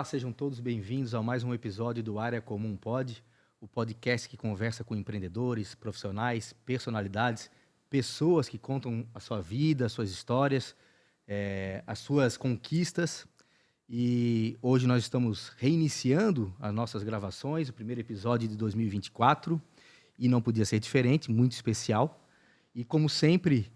sejam todos bem-vindos a mais um episódio do Área Comum Pod, o podcast que conversa com empreendedores, profissionais, personalidades, pessoas que contam a sua vida, as suas histórias, as suas conquistas. E hoje nós estamos reiniciando as nossas gravações, o primeiro episódio de 2024, e não podia ser diferente, muito especial. E como sempre,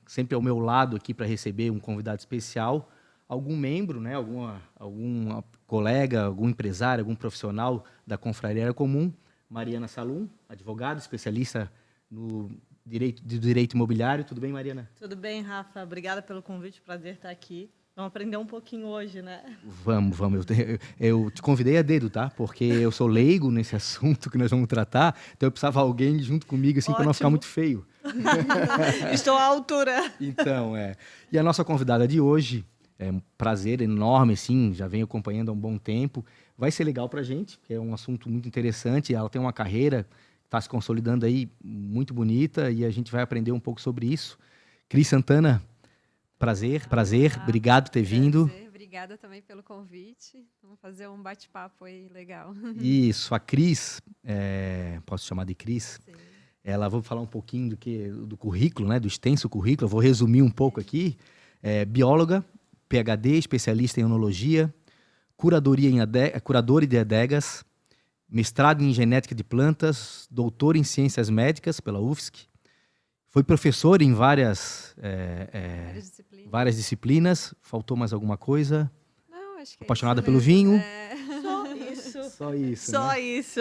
sempre ao meu lado aqui para receber um convidado especial, algum membro, né, algum colega, algum empresário, algum profissional da Confraria Área Comum. Mariana Salum, advogada, especialista no direito imobiliário. Tudo bem, Mariana? Tudo bem, Rafa. Obrigada pelo convite, prazer estar aqui. Vamos aprender um pouquinho hoje, né? Vamos. Eu te convidei a dedo, tá? Porque eu sou leigo nesse assunto que nós vamos tratar, então eu precisava de alguém junto comigo, assim, para não ficar muito feio. Estou à altura. Então, E a nossa convidada de hoje, é um prazer enorme, assim, já venho acompanhando há um bom tempo. Vai ser legal para a gente, porque é um assunto muito interessante. Ela tem uma carreira que está se consolidando aí muito bonita e a gente vai aprender um pouco sobre isso. Cris Santana, prazer. Obrigado por ter vindo. Obrigada também pelo convite. Vamos fazer um bate-papo aí legal. Isso, a Cris, posso chamar de Cris? Sim. Ela, vou falar um pouquinho do currículo, né, do extenso currículo, eu vou resumir um pouco aqui. Bióloga, PhD, especialista em oenologia, curadora de adegas, mestrado em genética de plantas, doutor em ciências médicas pela UFSC. Foi professor em várias disciplinas. Faltou mais alguma coisa? Não, acho que apaixonada é pelo vinho? Só isso. Só Só isso. isso.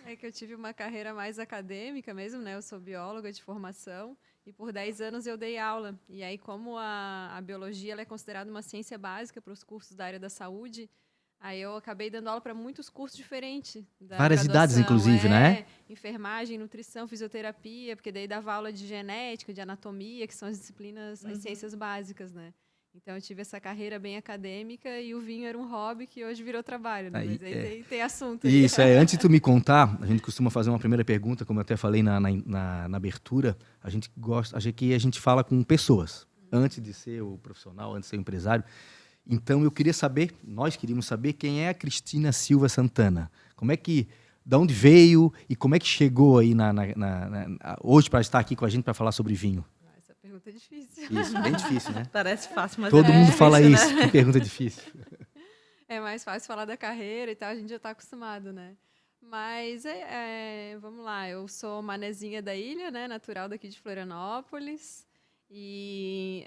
É que eu tive uma carreira mais acadêmica mesmo, né? Eu sou bióloga de formação e por 10 anos eu dei aula. E aí, como a biologia ela é considerada uma ciência básica para os cursos da área da saúde, aí eu acabei dando aula para muitos cursos diferentes. Várias idades, inclusive, né? Enfermagem, nutrição, fisioterapia, porque daí dava aula de genética, de anatomia, que são as disciplinas, as ciências básicas, né? Então eu tive essa carreira bem acadêmica e o vinho era um hobby que hoje virou trabalho, né? Mas aí tem assunto. Isso, antes de tu me contar, a gente costuma fazer uma primeira pergunta, como eu até falei na abertura, a gente fala com pessoas, antes de ser o profissional, antes de ser o empresário. Então nós queríamos saber quem é a Cristina Silva Santana. Da onde veio e como é que chegou aí hoje para estar aqui com a gente para falar sobre vinho? Essa pergunta é difícil. Isso, bem difícil, né? Parece fácil, mas todo mundo fala difícil, isso, né? que pergunta difícil. É mais fácil falar da carreira e tal, a gente já está acostumado, né? Mas, vamos lá, eu sou manezinha da ilha, né? Natural daqui de Florianópolis. E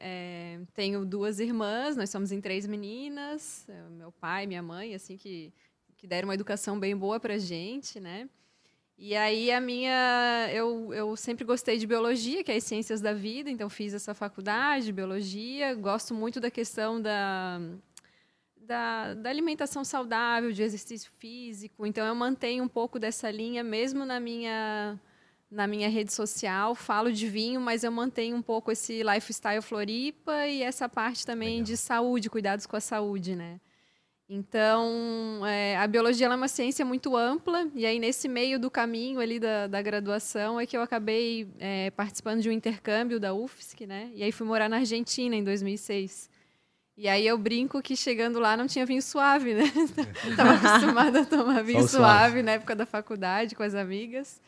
tenho 2 irmãs, nós somos em 3 meninas. Meu pai, minha mãe, assim, que deram uma educação bem boa pra gente, né? E aí eu sempre gostei de biologia, que é as ciências da vida, então fiz essa faculdade de biologia. Gosto muito da questão da alimentação saudável, de exercício físico. Então eu mantenho um pouco dessa linha, mesmo na minha rede social. Falo de vinho, mas eu mantenho um pouco esse lifestyle Floripa e essa parte também Legal. de saúde, cuidados com a saúde, né? Então, a biologia ela é uma ciência muito ampla, e aí nesse meio do caminho ali da graduação é que eu acabei participando de um intercâmbio da UFSC, né? E aí fui morar na Argentina em 2006. E aí eu brinco que chegando lá não tinha vinho suave, né? Estava acostumada a tomar vinho suave na época da faculdade, com as amigas.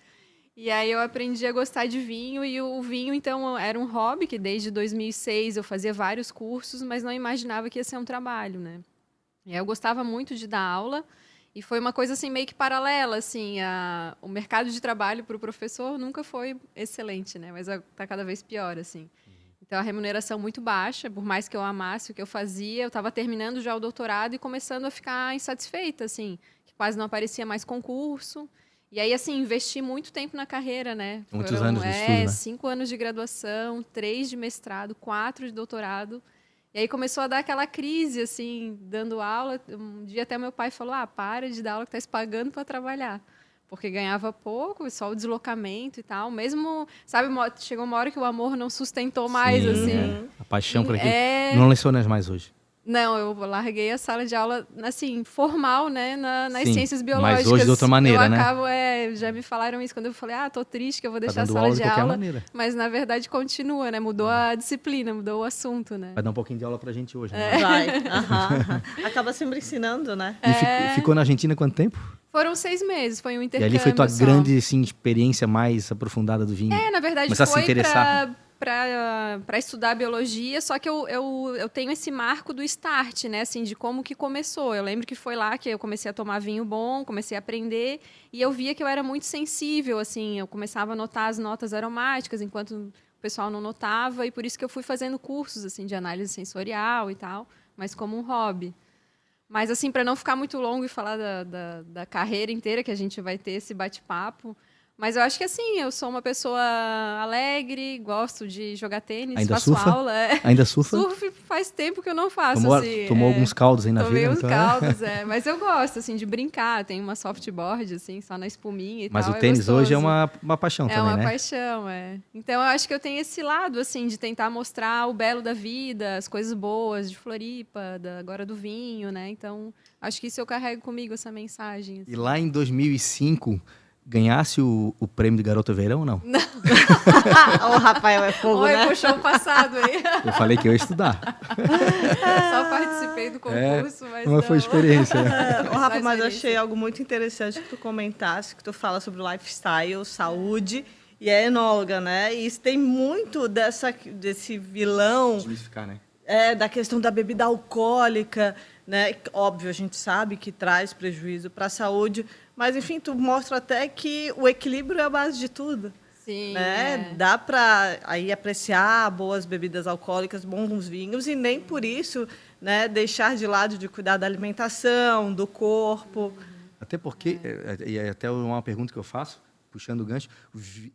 E aí eu aprendi a gostar de vinho, e o vinho, então, era um hobby, que desde 2006 eu fazia vários cursos, mas não imaginava que ia ser um trabalho, né? E aí eu gostava muito de dar aula, e foi uma coisa assim, meio que paralela, assim, o mercado de trabalho para o professor nunca foi excelente, né? Mas está cada vez pior, assim. Então, a remuneração muito baixa, por mais que eu amasse o que eu fazia, eu estava terminando já o doutorado e começando a ficar insatisfeita, assim, que quase não aparecia mais concurso. E aí, assim, investi muito tempo na carreira, né? Muitos anos de estudo, né? 5 anos de graduação, 3 de mestrado, 4 de doutorado. E aí começou a dar aquela crise, assim, dando aula. Um dia até meu pai falou, para de dar aula que tá se pagando para trabalhar. Porque ganhava pouco, só o deslocamento e tal. Mesmo, sabe, chegou uma hora que o amor não sustentou mais, Sim, assim. A paixão por aquilo. Não lecionas mais hoje? Não, eu larguei a sala de aula, assim, formal, né, nas Sim, ciências mas biológicas. hoje de outra maneira, eu né? acabo, já me falaram isso quando eu falei, tô triste que eu vou Tá deixar a dando sala aula de de qualquer aula, maneira. mas na verdade continua, né, mudou a disciplina, mudou o assunto, né. Vai dar um pouquinho de aula pra gente hoje, né? Vai. Aham. Acaba sempre ensinando, né? E ficou na Argentina quanto tempo? Foram 6 meses, foi um E intercâmbio ali foi tua só. grande assim, experiência mais aprofundada do vinho? Na verdade Começar a se foi interessar. para estudar biologia, só que eu tenho esse marco do start, né, assim, de como que começou. Eu lembro que foi lá que eu comecei a tomar vinho bom, comecei a aprender, e eu via que eu era muito sensível, assim, eu começava a notar as notas aromáticas, enquanto o pessoal não notava, e por isso que eu fui fazendo cursos, assim, de análise sensorial e tal, mas como um hobby. Mas, assim, para não ficar muito longo e falar da carreira inteira, que a gente vai ter esse bate-papo. Mas eu acho que, assim, eu sou uma pessoa alegre, gosto de jogar tênis, Ainda faço surfa? aula. Ainda surfa? Surf faz tempo que eu não faço, Tomou, assim. tomou alguns caldos aí na Tomei vida, uns então, caldos, mas eu gosto, assim, de brincar. Tenho uma softboard, assim, só na espuminha e Mas tal, o é tênis hoje é gostoso. uma paixão É também, uma né? paixão, Então, eu acho que eu tenho esse lado, assim, de tentar mostrar o belo da vida, as coisas boas de Floripa, agora do vinho, né? Então, acho que isso eu carrego comigo, essa mensagem. E Assim. lá em 2005, ganhasse o prêmio de Garota Verão ou não? O Rafael é fogo, Oi, né? puxou o passado aí. Eu falei que eu ia estudar. Só participei do concurso, mas Como não. foi a experiência? Né? Ô, Rafa, mas eu experiência. achei algo muito interessante que tu comentasse, que tu fala sobre lifestyle, saúde, e é enóloga, né? E isso tem muito desse vilão, Desmistificar, né? da questão da bebida alcoólica, né? Óbvio, a gente sabe que traz prejuízo para a saúde, mas, enfim, tu mostra até que o equilíbrio é a base de tudo. Sim, Né? Dá para aí apreciar boas bebidas alcoólicas, bons vinhos, e nem por isso, né, deixar de lado de cuidar da alimentação, do corpo. Até porque, e é até uma pergunta que eu faço, puxando o gancho,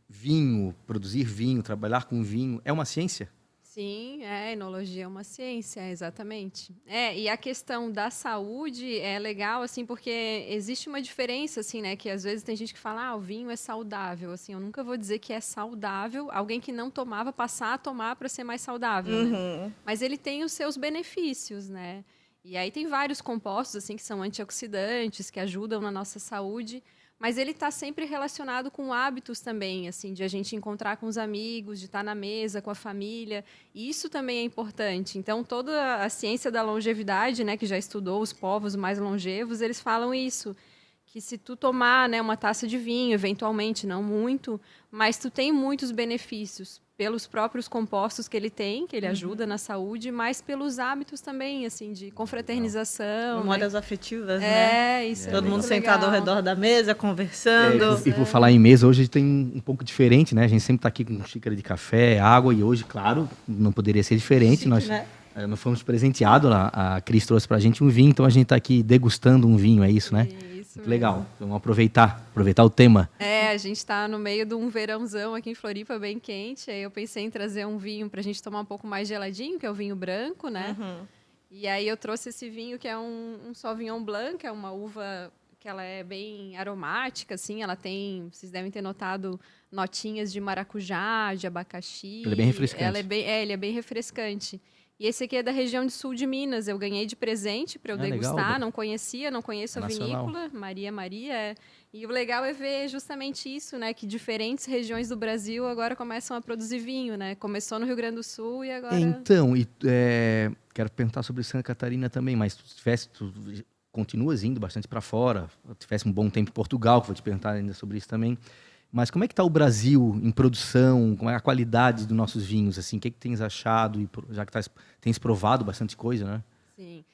vinho, produzir vinho, trabalhar com vinho, é uma ciência? Sim, enologia é uma ciência, exatamente. E a questão da saúde é legal, assim, porque existe uma diferença, assim, né, que às vezes tem gente que fala, o vinho é saudável, assim, eu nunca vou dizer que é saudável, alguém que não tomava passar a tomar para ser mais saudável, né? Mas ele tem os seus benefícios, né? E aí tem vários compostos, assim, que são antioxidantes, que ajudam na nossa saúde, mas ele está sempre relacionado com hábitos também, assim, de a gente encontrar com os amigos, de estar na mesa com a família. E isso também é importante. Então, toda a ciência da longevidade, né, que já estudou os povos mais longevos, eles falam isso. Que se tu tomar, né, uma taça de vinho, eventualmente, não muito, mas tu tem muitos benefícios pelos próprios compostos que ele tem, que ele ajuda na saúde, mas pelos hábitos também, assim, de confraternização. Memórias afetivas, né? Isso é Todo mundo muito sentado ao legal. redor da mesa, conversando. E por falar em mesa, hoje tem um pouco diferente, né? A gente sempre está aqui com xícara de café, água, e hoje, claro, não poderia ser diferente. Chique, Nós né? nós fomos presenteados, a Cris trouxe para a gente um vinho, então a gente está aqui degustando um vinho, é isso, né? Isso Muito legal. Vamos aproveitar o tema. A gente está no meio de um verãozão aqui em Floripa, bem quente. Aí eu pensei em trazer um vinho para a gente tomar um pouco mais geladinho, que é o vinho branco, né? E aí eu trouxe esse vinho que é um Sauvignon Blanc, que é uma uva que ela é bem aromática, assim. Ela tem, vocês devem ter notado, notinhas de maracujá, de abacaxi. Ele é bem refrescante. Ele é bem refrescante. E esse aqui é da região de sul de Minas. Eu ganhei de presente para eu degustar. Legal. Não conheço a Nacional. vinícola. Maria. E o legal é ver justamente isso, né? Que diferentes regiões do Brasil agora começam a produzir vinho, né? Começou no Rio Grande do Sul e agora... Então, quero perguntar sobre Santa Catarina também, mas tu continuas indo bastante para fora, tivesse um bom tempo em Portugal, que vou te perguntar ainda sobre isso também. Mas como é que está o Brasil em produção? Como é a qualidade dos nossos vinhos? Assim, o que tens achado? Já que tens provado bastante coisa, né? Sim.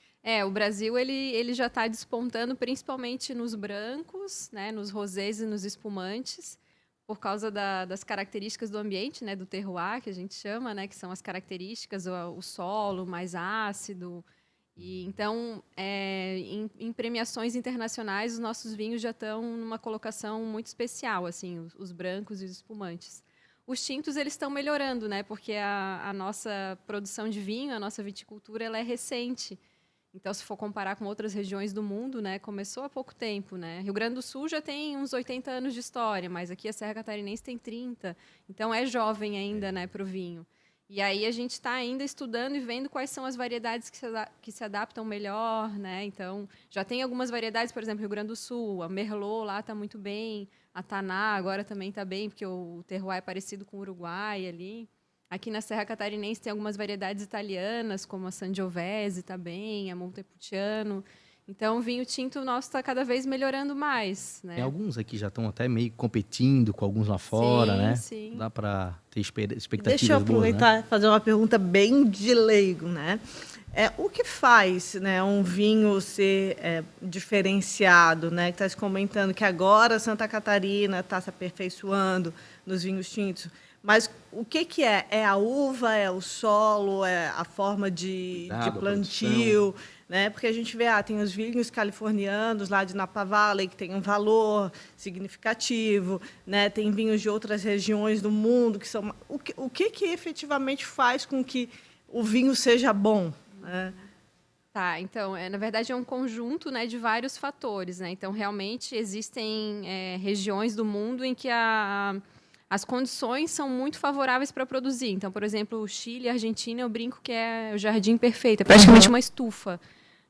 O Brasil ele já está despontando principalmente nos brancos, né, nos rosés e nos espumantes, por causa das características do ambiente, né, do terroir, que a gente chama, né, que são as características, o solo mais ácido. E então, em premiações internacionais, os nossos vinhos já estão numa colocação muito especial, assim, os brancos e os espumantes. Os tintos eles estão melhorando, né? Porque a nossa produção de vinho, a nossa viticultura, ela é recente. Então, se for comparar com outras regiões do mundo, né, começou há pouco tempo, né? Rio Grande do Sul já tem uns 80 anos de história, mas aqui a Serra Catarinense tem 30. Então, é jovem ainda, né, para o vinho. E aí a gente está ainda estudando e vendo quais são as variedades que se adaptam melhor, né? Então, já tem algumas variedades, por exemplo, Rio Grande do Sul, a Merlot lá está muito bem, a Taná agora também está bem, porque o terroir é parecido com o Uruguai ali. Aqui na Serra Catarinense tem algumas variedades italianas, como a Sangiovese está bem, a Montepulciano. Então, o vinho tinto nosso está cada vez melhorando mais, Tem né? alguns aqui já estão até meio competindo com alguns lá fora, Sim, né? sim. Dá para ter expectativas Deixa eu boas, né? aproveitar e fazer uma pergunta bem de leigo, né? O que faz, né, um vinho ser diferenciado, né? Que está se comentando que agora Santa Catarina está se aperfeiçoando nos vinhos tintos, mas o que é? É a uva, é o solo, é a forma de Cuidado, a plantio, né? Porque a gente vê, tem os vinhos californianos lá de Napa Valley que tem um valor significativo, né? Tem vinhos de outras regiões do mundo que são... O que efetivamente faz com que o vinho seja bom? Né? Tá, então, na verdade, é um conjunto, né, de vários fatores, né? Então, realmente, existem regiões do mundo em que as condições são muito favoráveis para produzir. Então, por exemplo, o Chile e a Argentina, eu brinco que é o jardim perfeito, é praticamente uma estufa.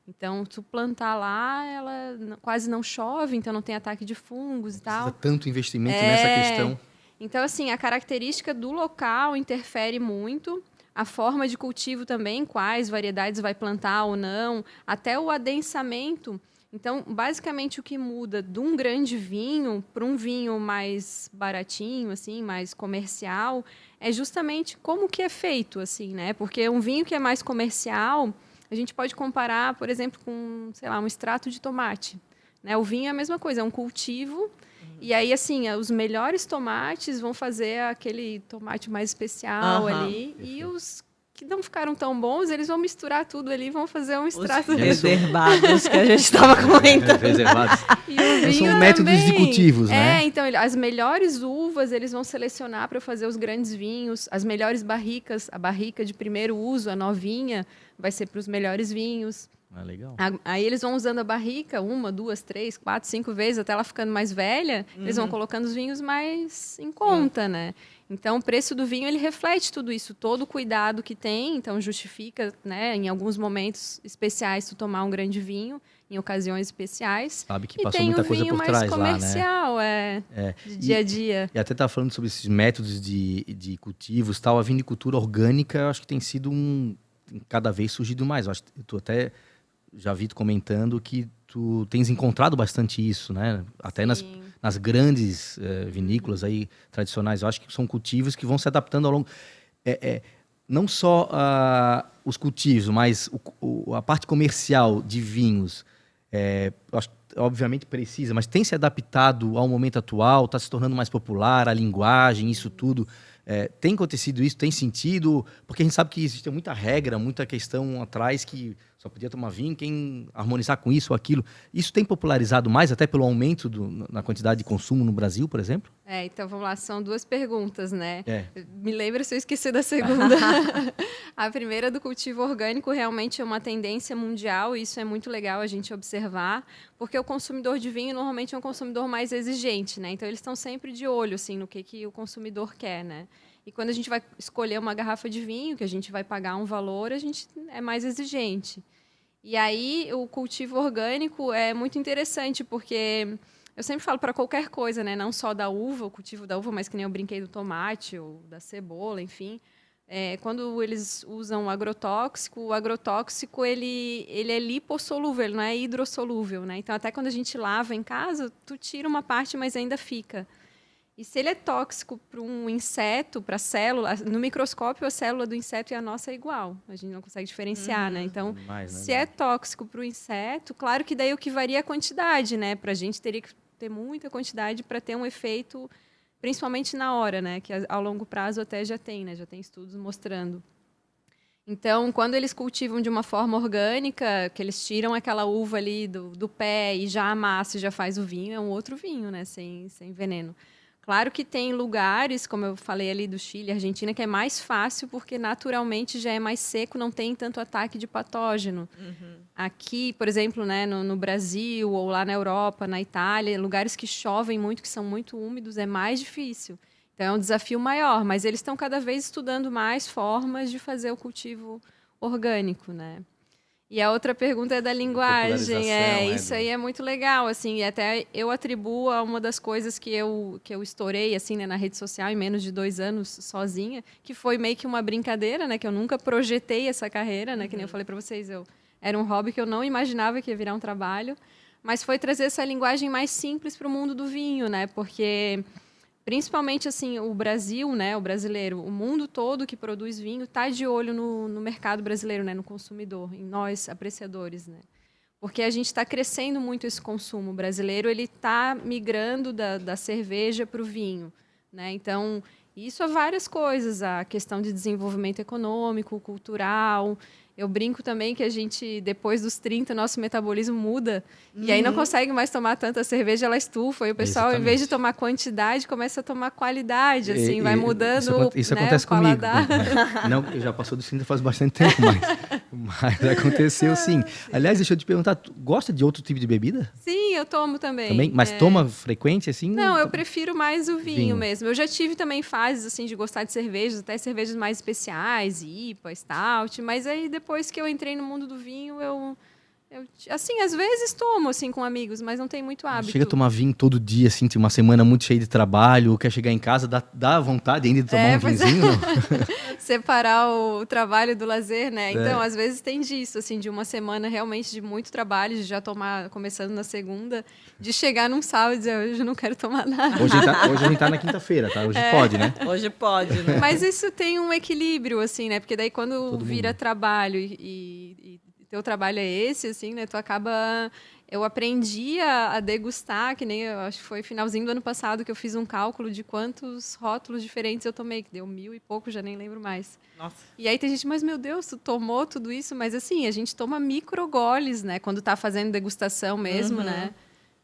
Então, tu plantar lá, ela quase não chove, então não tem ataque de fungos e tal. Precisa tanto investimento nessa questão. Então, assim, a característica do local interfere muito. A forma de cultivo também, quais variedades vai plantar ou não, até o adensamento. Então, basicamente, o que muda de um grande vinho para um vinho mais baratinho, assim, mais comercial, é justamente como que é feito, assim, né? Porque um vinho que é mais comercial, a gente pode comparar, por exemplo, com, sei lá, um extrato de tomate. Né? O vinho é a mesma coisa, é um cultivo. E aí, assim, os melhores tomates vão fazer aquele tomate mais especial ali. Perfeito. E os que não ficaram tão bons, eles vão misturar tudo ali e vão fazer um extrato. Os reservados que a gente estava comentando. Reservados. E o vinho São métodos de também. cultivos, né? Então, as melhores uvas eles vão selecionar para fazer os grandes vinhos. As melhores barricas, a barrica de primeiro uso, a novinha, vai ser para os melhores vinhos. Legal. Aí eles vão usando a barrica 1, 2, 3, 4, 5 vezes até ela ficando mais velha. Eles vão colocando os vinhos mais em conta, né? Então, o preço do vinho ele reflete tudo isso, todo o cuidado que tem. Então, justifica, né, em alguns momentos especiais, tu tomar um grande vinho, em ocasiões especiais. Sabe que E passou tem muita o coisa vinho por mais trás lá, né? comercial, de dia a dia. E até tá falando sobre esses métodos de cultivos, tal. A vinicultura orgânica, eu acho que tem sido tem cada vez surgido mais. Eu acho que tu até já vi tu comentando que tu tens encontrado bastante isso, né? Até nas grandes vinícolas aí tradicionais. Eu acho que são cultivos que vão se adaptando ao longo... não só os cultivos, mas a parte comercial de vinhos, eu acho que obviamente precisa, mas tem se adaptado ao momento atual, está se tornando mais popular, a linguagem, isso tudo. Tem acontecido isso, tem sentido? Porque a gente sabe que existe muita regra, muita questão atrás que só podia tomar vinho quem harmonizar com isso ou aquilo. Isso tem popularizado mais, até pelo aumento na quantidade de consumo no Brasil, por exemplo? Então vamos lá, são duas perguntas, né? É. Me lembra se eu esqueci da segunda. A primeira do cultivo orgânico realmente é uma tendência mundial, e isso é muito legal a gente observar, porque o consumidor de vinho normalmente é um consumidor mais exigente, né? Então eles estão sempre de olho assim, no que o consumidor quer, né? E quando a gente vai escolher uma garrafa de vinho, que a gente vai pagar um valor, a gente é mais exigente. E aí o cultivo orgânico é muito interessante, porque eu sempre falo para qualquer coisa, né? Não só da uva, o cultivo da uva, mas que nem eu brinquei do tomate ou da cebola, enfim. Quando eles usam o agrotóxico ele é lipossolúvel, ele não é hidrossolúvel, né? Então, até quando a gente lava em casa, tu tira uma parte, mas ainda fica. E se ele é tóxico para um inseto, para a célula, no microscópio a célula do inseto e a nossa é igual. A gente não consegue diferenciar, né? Então, se é tóxico para o inseto, claro que daí o que varia é a quantidade, né? Para a gente teria que ter muita quantidade para ter um efeito, principalmente na hora, né? Que ao longo prazo até já tem, né? Já tem estudos mostrando. Então, quando eles cultivam de uma forma orgânica, que eles tiram aquela uva ali do pé e já amassa e já faz o vinho, é um outro vinho, né? Sem veneno. Claro que tem lugares, como eu falei ali do Chile, Argentina, que é mais fácil porque naturalmente já é mais seco, não tem tanto ataque de patógeno. Aqui, por exemplo, né, no Brasil ou lá na Europa, na Itália, lugares que chovem muito, que são muito úmidos, é mais difícil. Então, é um desafio maior, mas eles estão cada vez estudando mais formas de fazer o cultivo orgânico, né? E a outra pergunta é da linguagem. Isso aí é muito legal, assim, e até eu atribuo a uma das coisas que eu estourei, assim, né, na rede social em menos de 2 anos sozinha, que foi meio que uma brincadeira, né, que eu nunca projetei essa carreira, né, que nem eu falei para vocês, era um hobby que eu não imaginava que ia virar um trabalho, mas foi trazer essa linguagem mais simples para o mundo do vinho, né, porque principalmente assim o Brasil, né, o brasileiro, o mundo todo que produz vinho está de olho no mercado brasileiro, né, no consumidor, em nós apreciadores, né, porque a gente está crescendo muito esse consumo. O brasileiro ele está migrando da cerveja para o vinho, né, então isso é várias coisas, a questão de desenvolvimento econômico, cultural. Eu brinco também que a gente, depois dos 30, nosso metabolismo muda. E aí não consegue mais tomar tanta cerveja, ela estufa. E o pessoal, em vez de tomar quantidade, começa a tomar qualidade. Assim, vai mudando isso né, acontece o paladar. comigo. Não, eu já passou dos 30 faz bastante tempo, mas aconteceu sim. Aliás, deixa eu te perguntar, tu gosta de outro tipo de bebida? Sim, eu tomo também. Mas toma frequente, assim? Não, eu prefiro mais o vinho mesmo. Eu já tive também fases assim de gostar de cervejas, até cervejas mais especiais, IPA, Stout, mas aí depois que eu entrei no mundo do vinho, eu assim, às vezes tomo assim com amigos, mas não tem muito hábito. Chega a tomar vinho todo dia, assim, tem uma semana muito cheia de trabalho, quer chegar em casa, dá vontade ainda de tomar um vinhozinho, não? Separar o trabalho do lazer, né? Então, às vezes tem disso, assim, de uma semana realmente de muito trabalho, de já tomar, começando na segunda, de chegar num sábado e dizer, hoje eu não quero tomar nada. Hoje a gente tá na quinta-feira, tá? Hoje pode, né? Hoje pode, né? Mas isso tem um equilíbrio, assim, né? Porque daí quando vira trabalho e teu trabalho é esse, assim, né? Tu acaba... Eu aprendi a degustar, que nem eu acho que foi finalzinho do ano passado que eu fiz um cálculo de quantos rótulos diferentes eu tomei, que deu 1000 e pouco, já nem lembro mais. Nossa. E aí tem gente, mas meu Deus, tu tomou tudo isso? Mas assim, a gente toma microgoles, né? Quando tá fazendo degustação mesmo, né?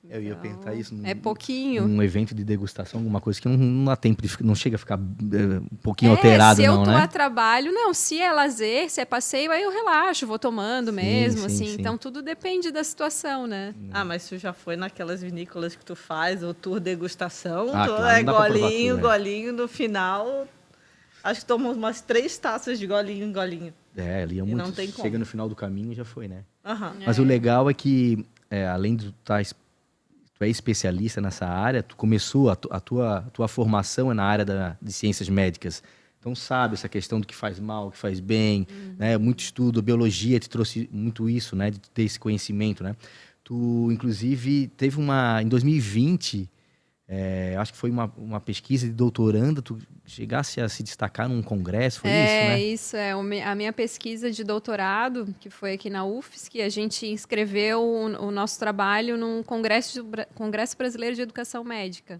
Eu ia perguntar isso. É pouquinho. Um evento de degustação, alguma coisa que não dá tempo, não chega a ficar um pouquinho alterado, não, né? Se eu tô a trabalho, não. Se é lazer, se é passeio, aí eu relaxo, vou tomando mesmo, assim. Sim. Então, tudo depende da situação, né? Ah, mas tu já foi naquelas vinícolas que tu faz, o tour degustação, claro, é não dá pra provar golinho, tudo, né? golinho, no final, acho que tomamos umas 3 taças de golinho em golinho. Ali é E muito. não tem como. Chega no final do caminho e já foi, né? Uhum. Mas o legal é que, além de tu é especialista nessa área, tu começou, a tua formação é na área de ciências médicas. Então, sabe essa questão do que faz mal, o que faz bem, né? Muito estudo, a biologia te trouxe muito isso, né? De ter esse conhecimento, né? Tu, inclusive, teve em 2020, acho que foi uma pesquisa de doutoranda, tu chegasse a se destacar num congresso, foi isso, né? A minha pesquisa de doutorado, que foi aqui na UFSC, a gente inscreveu o nosso trabalho num Congresso Brasileiro de Educação Médica.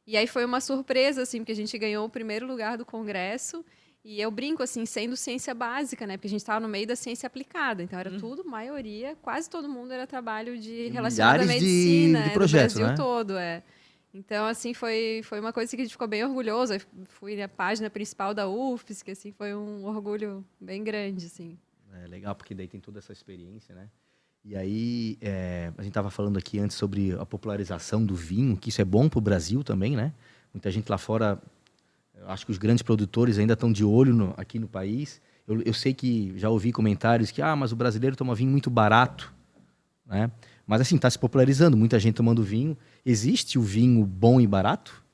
E aí foi uma surpresa, assim, porque a gente ganhou o primeiro lugar do congresso. E eu brinco, assim, sendo ciência básica, né? Porque a gente estava no meio da ciência aplicada. Então, era tudo, maioria, quase todo mundo era trabalho relacionado à medicina. De projetos, no Brasil né? todo, Então, assim, foi uma coisa que a gente ficou bem orgulhoso. Eu fui na página principal da UFSC, que, assim, foi um orgulho bem grande, assim. É legal, porque daí tem toda essa experiência, né? E aí, a gente estava falando aqui antes sobre a popularização do vinho, que isso é bom para o Brasil também, né? Muita gente lá fora, eu acho que os grandes produtores ainda estão de olho aqui no país. Eu sei que já ouvi comentários que, mas o brasileiro toma vinho muito barato, né? Mas assim, está se popularizando, muita gente tomando vinho. Existe o vinho bom e barato?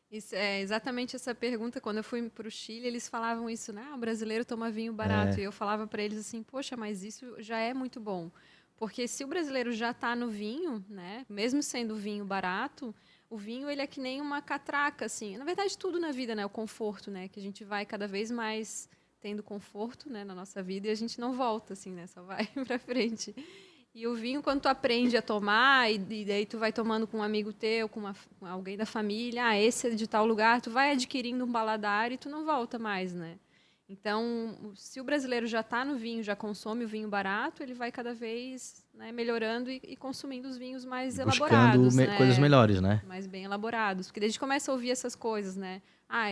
Isso é exatamente essa pergunta. Quando eu fui para o Chile, eles falavam isso, né? O brasileiro toma vinho barato. E eu falava para eles assim, poxa, mas isso já é muito bom. Porque se o brasileiro já está no vinho, né? Mesmo sendo vinho barato, o vinho ele é que nem uma catraca, assim. Na verdade, tudo na vida, né? O conforto, né? Que a gente vai cada vez mais tendo conforto, né? Na nossa vida e a gente não volta, assim, né? Só vai para frente. E o vinho, quando tu aprende a tomar, e daí tu vai tomando com um amigo teu, com alguém da família, esse é de tal lugar, tu vai adquirindo um paladar e tu não volta mais, né? Então, se o brasileiro já está no vinho, já consome o vinho barato, ele vai cada vez, né, melhorando e consumindo os vinhos mais elaborados. Buscando coisas melhores, né? Mais bem elaborados. Porque daí a gente começa a ouvir essas coisas, né?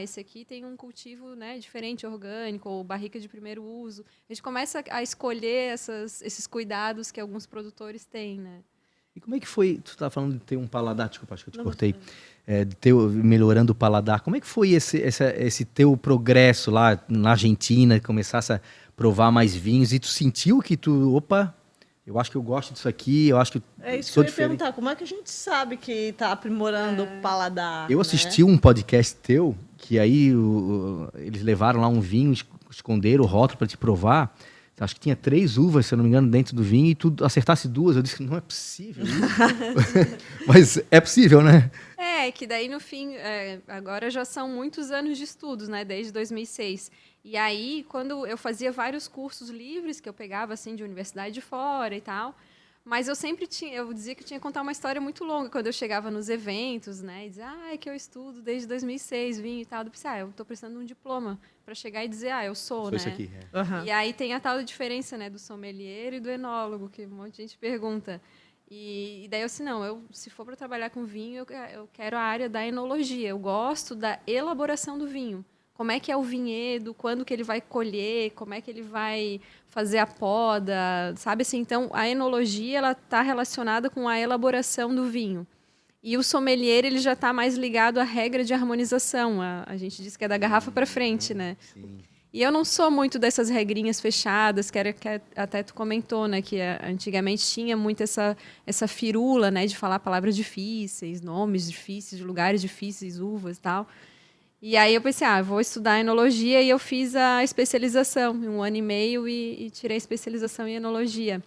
Esse aqui tem um cultivo, né, diferente, orgânico, ou barrica de primeiro uso. A gente começa a escolher esses cuidados que alguns produtores têm, né? E como é que foi? Tu estava falando de ter um paladar, desculpa, acho que eu te cortei. melhorando o paladar. Como é que foi esse teu progresso lá na Argentina, começasse a provar mais vinhos e tu sentiu que eu acho que eu gosto disso aqui, eu acho que É isso que sou eu ia diferente. perguntar. Como é que a gente sabe que está aprimorando o paladar? Eu assisti um podcast teu, que aí eles levaram lá um vinho, esconderam o rótulo para te provar. Acho que tinha 3 uvas, se eu não me engano, dentro do vinho, e tu acertasse 2. Eu disse, não é possível isso. Mas é possível, né? Que daí no fim, agora já são muitos anos de estudos, né? Desde 2006. E aí, quando eu fazia vários cursos livres, que eu pegava, assim, de universidade de fora e tal, mas eu sempre eu dizia que eu tinha que contar uma história muito longa quando eu chegava nos eventos, né? E dizia, é que eu estudo desde 2006, vinho e tal. Eu pensei, eu estou precisando de um diploma para chegar e dizer, eu sou, né? Isso aqui. E aí tem a tal diferença, né, do sommelier e do enólogo, que um monte de gente pergunta. E daí eu disse, não, se for para trabalhar com vinho, eu quero a área da enologia. Eu gosto da elaboração do vinho. Como é que é o vinhedo, quando que ele vai colher, como é que ele vai fazer a poda, sabe assim? Então, a enologia ela está relacionada com a elaboração do vinho. E o sommelier ele já está mais ligado à regra de harmonização. A gente diz que é da garrafa para frente, né? Sim. E eu não sou muito dessas regrinhas fechadas, que até tu comentou, né? Que antigamente tinha muito essa firula, né? De falar palavras difíceis, nomes difíceis, lugares difíceis, uvas e tal. E aí eu pensei, vou estudar enologia, e eu fiz a especialização em 1 ano e meio e tirei a especialização em enologia.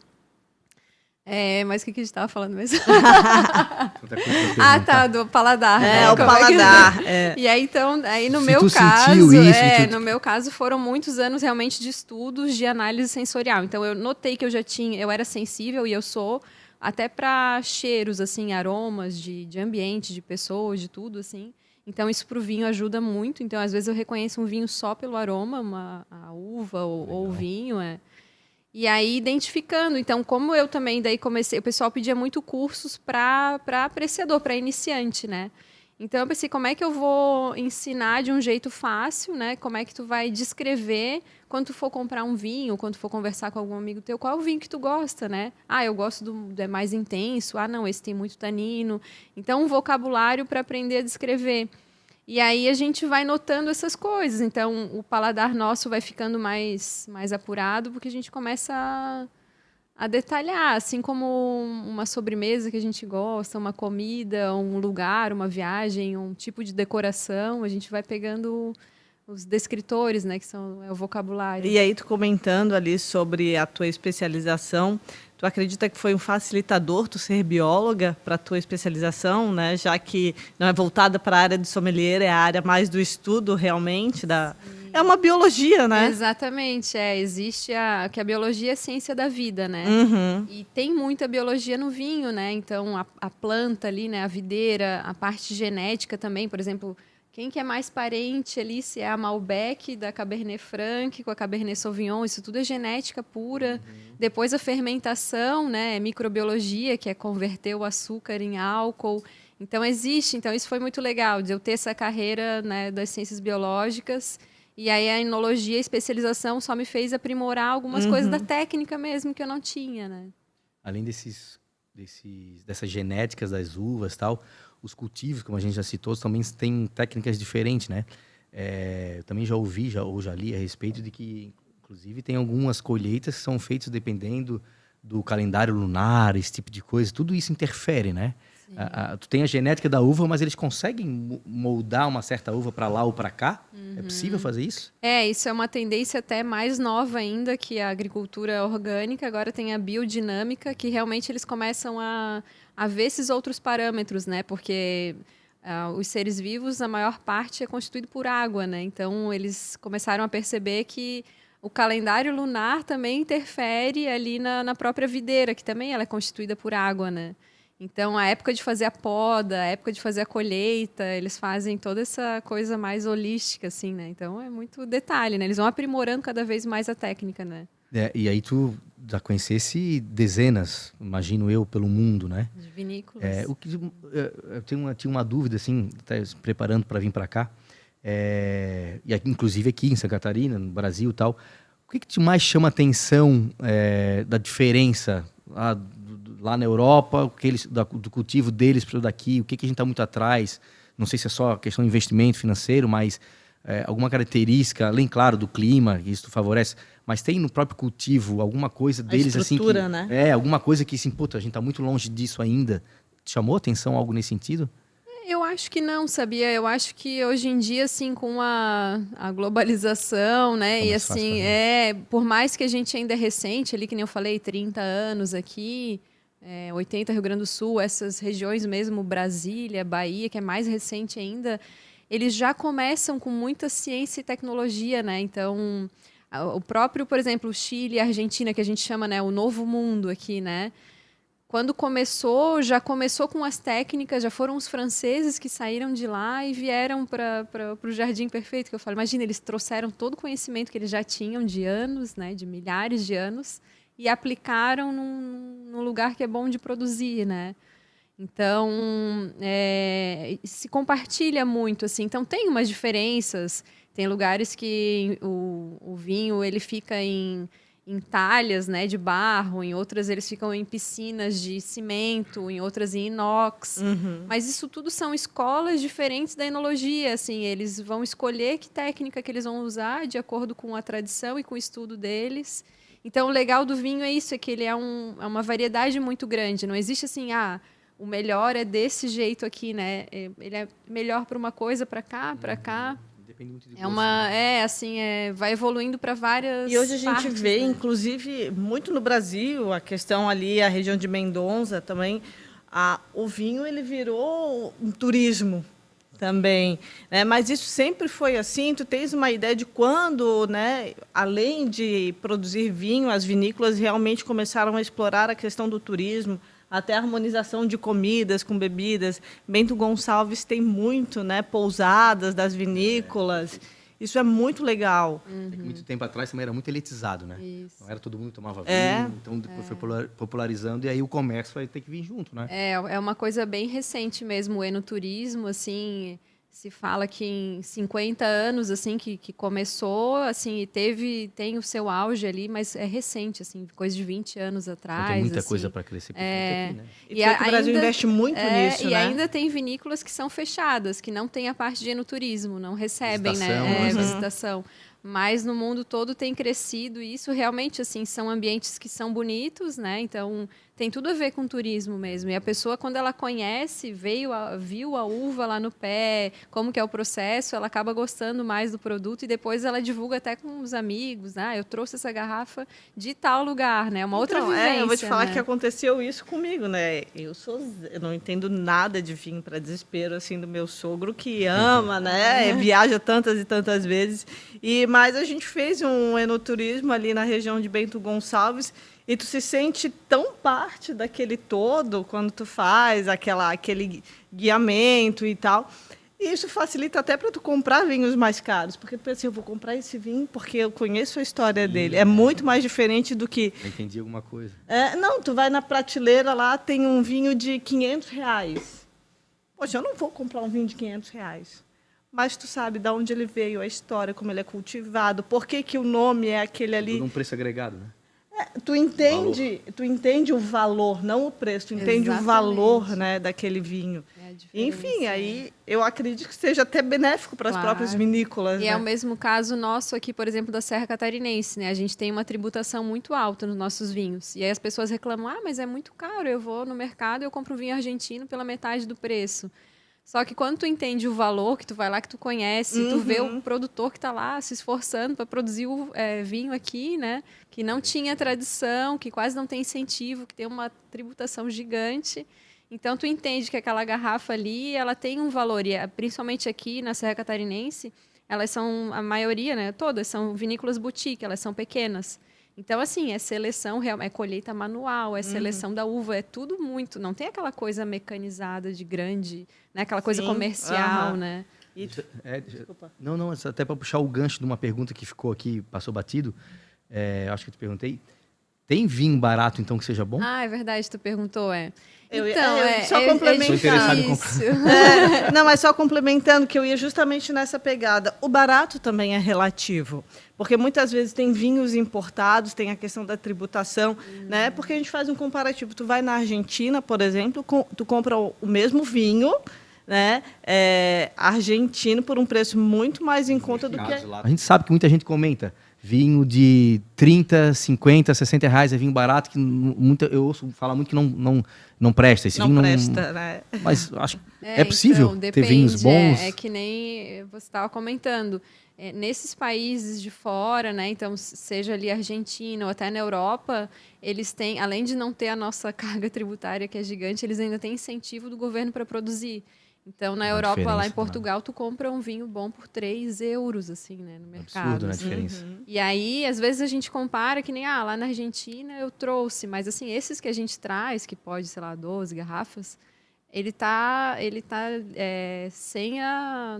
Mas o que a gente estava falando mesmo? Do paladar. O paladar. E aí, então, no Se meu tu caso, sentiu isso, no meu caso, foram muitos anos realmente de estudos de análise sensorial. Então, eu notei que eu era sensível, e eu sou, até para cheiros, assim, aromas de ambiente, de pessoas, de tudo, assim. Então, isso para o vinho ajuda muito. Então, às vezes, eu reconheço um vinho só pelo aroma, a uva ou o vinho. E aí, identificando. Então, como eu também daí comecei... O pessoal pedia muito cursos para apreciador, para iniciante, né? Então, eu pensei, como é que eu vou ensinar de um jeito fácil, né? Como é que tu vai descrever quando tu for comprar um vinho, quando tu for conversar com algum amigo teu, qual é o vinho que tu gosta, né? Eu gosto do é mais intenso. Não, esse tem muito tanino. Então, um vocabulário para aprender a descrever. E aí a gente vai notando essas coisas. Então, o paladar nosso vai ficando mais apurado, porque a gente começa a detalhar, assim como uma sobremesa que a gente gosta, uma comida, um lugar, uma viagem, um tipo de decoração, a gente vai pegando os descritores, né, que são o vocabulário. E aí, tu comentando ali sobre a tua especialização, tu acredita que foi um facilitador tu ser bióloga para a tua especialização, né? Já que não é voltada para a área de sommelier, é a área mais do estudo realmente da... É uma biologia, né? Exatamente, existe que a biologia é a ciência da vida, né? Uhum. E tem muita biologia no vinho, né? Então, a planta ali, né? A videira, a parte genética também, por exemplo... Quem que é mais parente ali, se é a Malbec da Cabernet Franc com a Cabernet Sauvignon, isso tudo é genética pura. Depois a fermentação, né, é microbiologia, que é converter o açúcar em álcool. Então existe, isso foi muito legal, de eu ter essa carreira, né, das ciências biológicas. E aí a enologia, a especialização só me fez aprimorar algumas coisas da técnica mesmo que eu não tinha, né? Além dessas genéticas das uvas e tal, os cultivos, como a gente já citou, também têm técnicas diferentes, né? Eu também já ouvi, ou já li a respeito de que, inclusive, tem algumas colheitas que são feitas dependendo do calendário lunar, esse tipo de coisa. Tudo isso interfere, né? Tu tem a genética da uva, mas eles conseguem moldar uma certa uva para lá ou para cá? É possível fazer isso? Isso é uma tendência até mais nova ainda que a agricultura orgânica. Agora tem a biodinâmica, que realmente eles começam a ver esses outros parâmetros, né? Porque os seres vivos, a maior parte é constituído por água, né? Então, eles começaram a perceber que o calendário lunar também interfere ali na própria videira, que também ela é constituída por água, né? Então, a época de fazer a poda, a época de fazer a colheita, eles fazem toda essa coisa mais holística, assim, né? Então, é muito detalhe, né? Eles vão aprimorando cada vez mais a técnica, né? E aí tu já conhecesse dezenas, imagino eu, pelo mundo, né? De vinícolas. Eu tinha uma dúvida, assim, até se preparando para vir para cá, e aqui, inclusive aqui em Santa Catarina, no Brasil e tal, o que te mais chama a atenção da diferença lá na Europa, do cultivo deles para o daqui, o que a gente está muito atrás, não sei se é só questão de investimento financeiro, mas alguma característica, além, claro, do clima, que isso favorece, mas tem no próprio cultivo alguma coisa deles assim que... né? Alguma coisa que, assim, puta, a gente tá muito longe disso ainda. Te chamou a atenção algo nesse sentido? Eu acho que não, sabia? Eu acho que hoje em dia, assim, com a globalização, né? E assim, por mais que a gente ainda é recente, ali, que nem eu falei, 30 anos aqui, 80 Rio Grande do Sul, essas regiões mesmo, Brasília, Bahia, que é mais recente ainda, eles já começam com muita ciência e tecnologia, né? Então, o próprio, por exemplo, o Chile e a Argentina, que a gente chama, né, o novo mundo aqui, né? Quando começou, já começou com as técnicas, já foram os franceses que saíram de lá e vieram para o Jardim Perfeito, que eu falo, imagina, eles trouxeram todo o conhecimento que eles já tinham de anos, né, de milhares de anos, e aplicaram num lugar que é bom de produzir, né? Então, se compartilha muito, assim. Então, tem umas diferenças, tem lugares que o vinho, ele fica em talhas, né, de barro, em outras eles ficam em piscinas de cimento, em outras em inox. Mas isso tudo são escolas diferentes da enologia, assim, eles vão escolher que técnica que eles vão usar de acordo com a tradição e com o estudo deles. Então, o legal do vinho é isso, é que ele é uma variedade muito grande. Não existe assim, o melhor é desse jeito aqui, né? Ele é melhor para uma coisa, para cá, para cá. Depende muito de gosto, vai evoluindo para várias. E hoje a gente partes, vê, né? Inclusive, muito no Brasil, a questão ali, a região de Mendonça também, o vinho ele virou um turismo também, né? Mas isso sempre foi assim. Tu tens uma ideia de quando, né, além de produzir vinho, as vinícolas realmente começaram a explorar a questão do turismo, até a harmonização de comidas com bebidas. Bento Gonçalves tem muito, né, pousadas das vinícolas. Isso é muito legal. É que muito tempo atrás também era muito elitizado, né? Isso. Não era todo mundo que tomava vinho, então depois foi popularizando e aí o comércio vai ter que vir junto, né? É uma coisa bem recente mesmo, o enoturismo, assim, se fala que em 50 anos, assim, que começou, assim, tem o seu auge ali, mas é recente, assim, coisa de 20 anos atrás. Então tem muita assim. coisa para crescer por aqui, né? E o Brasil investe muito nisso, e né? ainda tem vinícolas que são fechadas, que não tem a parte de enoturismo, não recebem, Visitação, né? né? Visitação. Mas no mundo todo tem crescido e isso realmente, assim, são ambientes que são bonitos, né? Então, tem tudo a ver com turismo mesmo. E a pessoa, quando ela conhece, viu a uva lá no pé, como que é o processo, ela acaba gostando mais do produto e depois ela divulga até com os amigos. Eu trouxe essa garrafa de tal lugar, né? Uma outra vivência. Eu vou te falar, né? que aconteceu isso comigo, né? Eu não entendo nada de vinho, para desespero assim do meu sogro, que ama, né? Viaja tantas e tantas vezes. Mas a gente fez um enoturismo ali na região de Bento Gonçalves e tu se sente tão parte daquele todo quando tu faz aquele guiamento e tal. E isso facilita até para tu comprar vinhos mais caros, porque tu pensa assim, eu vou comprar esse vinho porque eu conheço a história dele. É muito mais diferente do que... Eu entendi alguma coisa. Não, tu vai na prateleira lá, tem um vinho de R$500. Poxa, eu não vou comprar um vinho de R$500. Mas tu sabe de onde ele veio, a história, como ele é cultivado, por que o nome é aquele ali. Tudo um preço agregado, né? Tu entende o valor, não o preço, tu entende o valor, né, daquele vinho. Enfim, aí eu acredito que seja até benéfico para as próprias vinícolas. E né? é o mesmo caso nosso aqui, por exemplo, da Serra Catarinense, né? A gente tem uma tributação muito alta nos nossos vinhos. E aí as pessoas reclamam, mas é muito caro, eu vou no mercado e eu compro um vinho argentino pela metade do preço. Só que quando tu entende o valor, que tu vai lá, que tu conhece, tu vê o produtor que está lá se esforçando para produzir o vinho aqui, né? Que não tinha tradição, que quase não tem incentivo, que tem uma tributação gigante. Então, tu entende que aquela garrafa ali, ela tem um valor. E principalmente aqui na Serra Catarinense, elas são, a maioria, né? Todas são vinícolas boutique, elas são pequenas. Então, assim, é seleção, é colheita manual, é seleção da uva, é tudo muito. Não tem aquela coisa mecanizada de grande, né? Aquela coisa comercial, né? Desculpa. Não, até para puxar o gancho de uma pergunta que ficou aqui, passou batido. Acho que eu te perguntei. Tem vinho barato, então, que seja bom? É verdade, tu perguntou, Só complementando. Não, mas só complementando, que eu ia justamente nessa pegada. O barato também é relativo, porque muitas vezes tem vinhos importados, tem a questão da tributação, né? Porque a gente faz um comparativo. Tu vai na Argentina, por exemplo, tu compra o mesmo vinho, né, argentino por um preço muito mais em conta do que... A gente sabe que muita gente comenta vinho de 30, 50, 60 reais é vinho barato, que eu ouço falar muito que não presta. Esse Não vinho presta, né? Mas acho que é possível então, ter vinhos bons. É que nem você estava comentando. Nesses países de fora, né? Então, seja ali Argentina ou até na Europa, eles têm, além de não ter a nossa carga tributária, que é gigante, eles ainda têm incentivo do governo para produzir. Então, na Europa, lá em Portugal, tu compra um vinho bom por 3 euros, assim, né, no mercado. Absurdo, né, a assim. diferença. E aí, às vezes, a gente compara que nem, lá na Argentina eu trouxe, mas assim, esses que a gente traz, que pode, sei lá, 12 garrafas, ele tá sem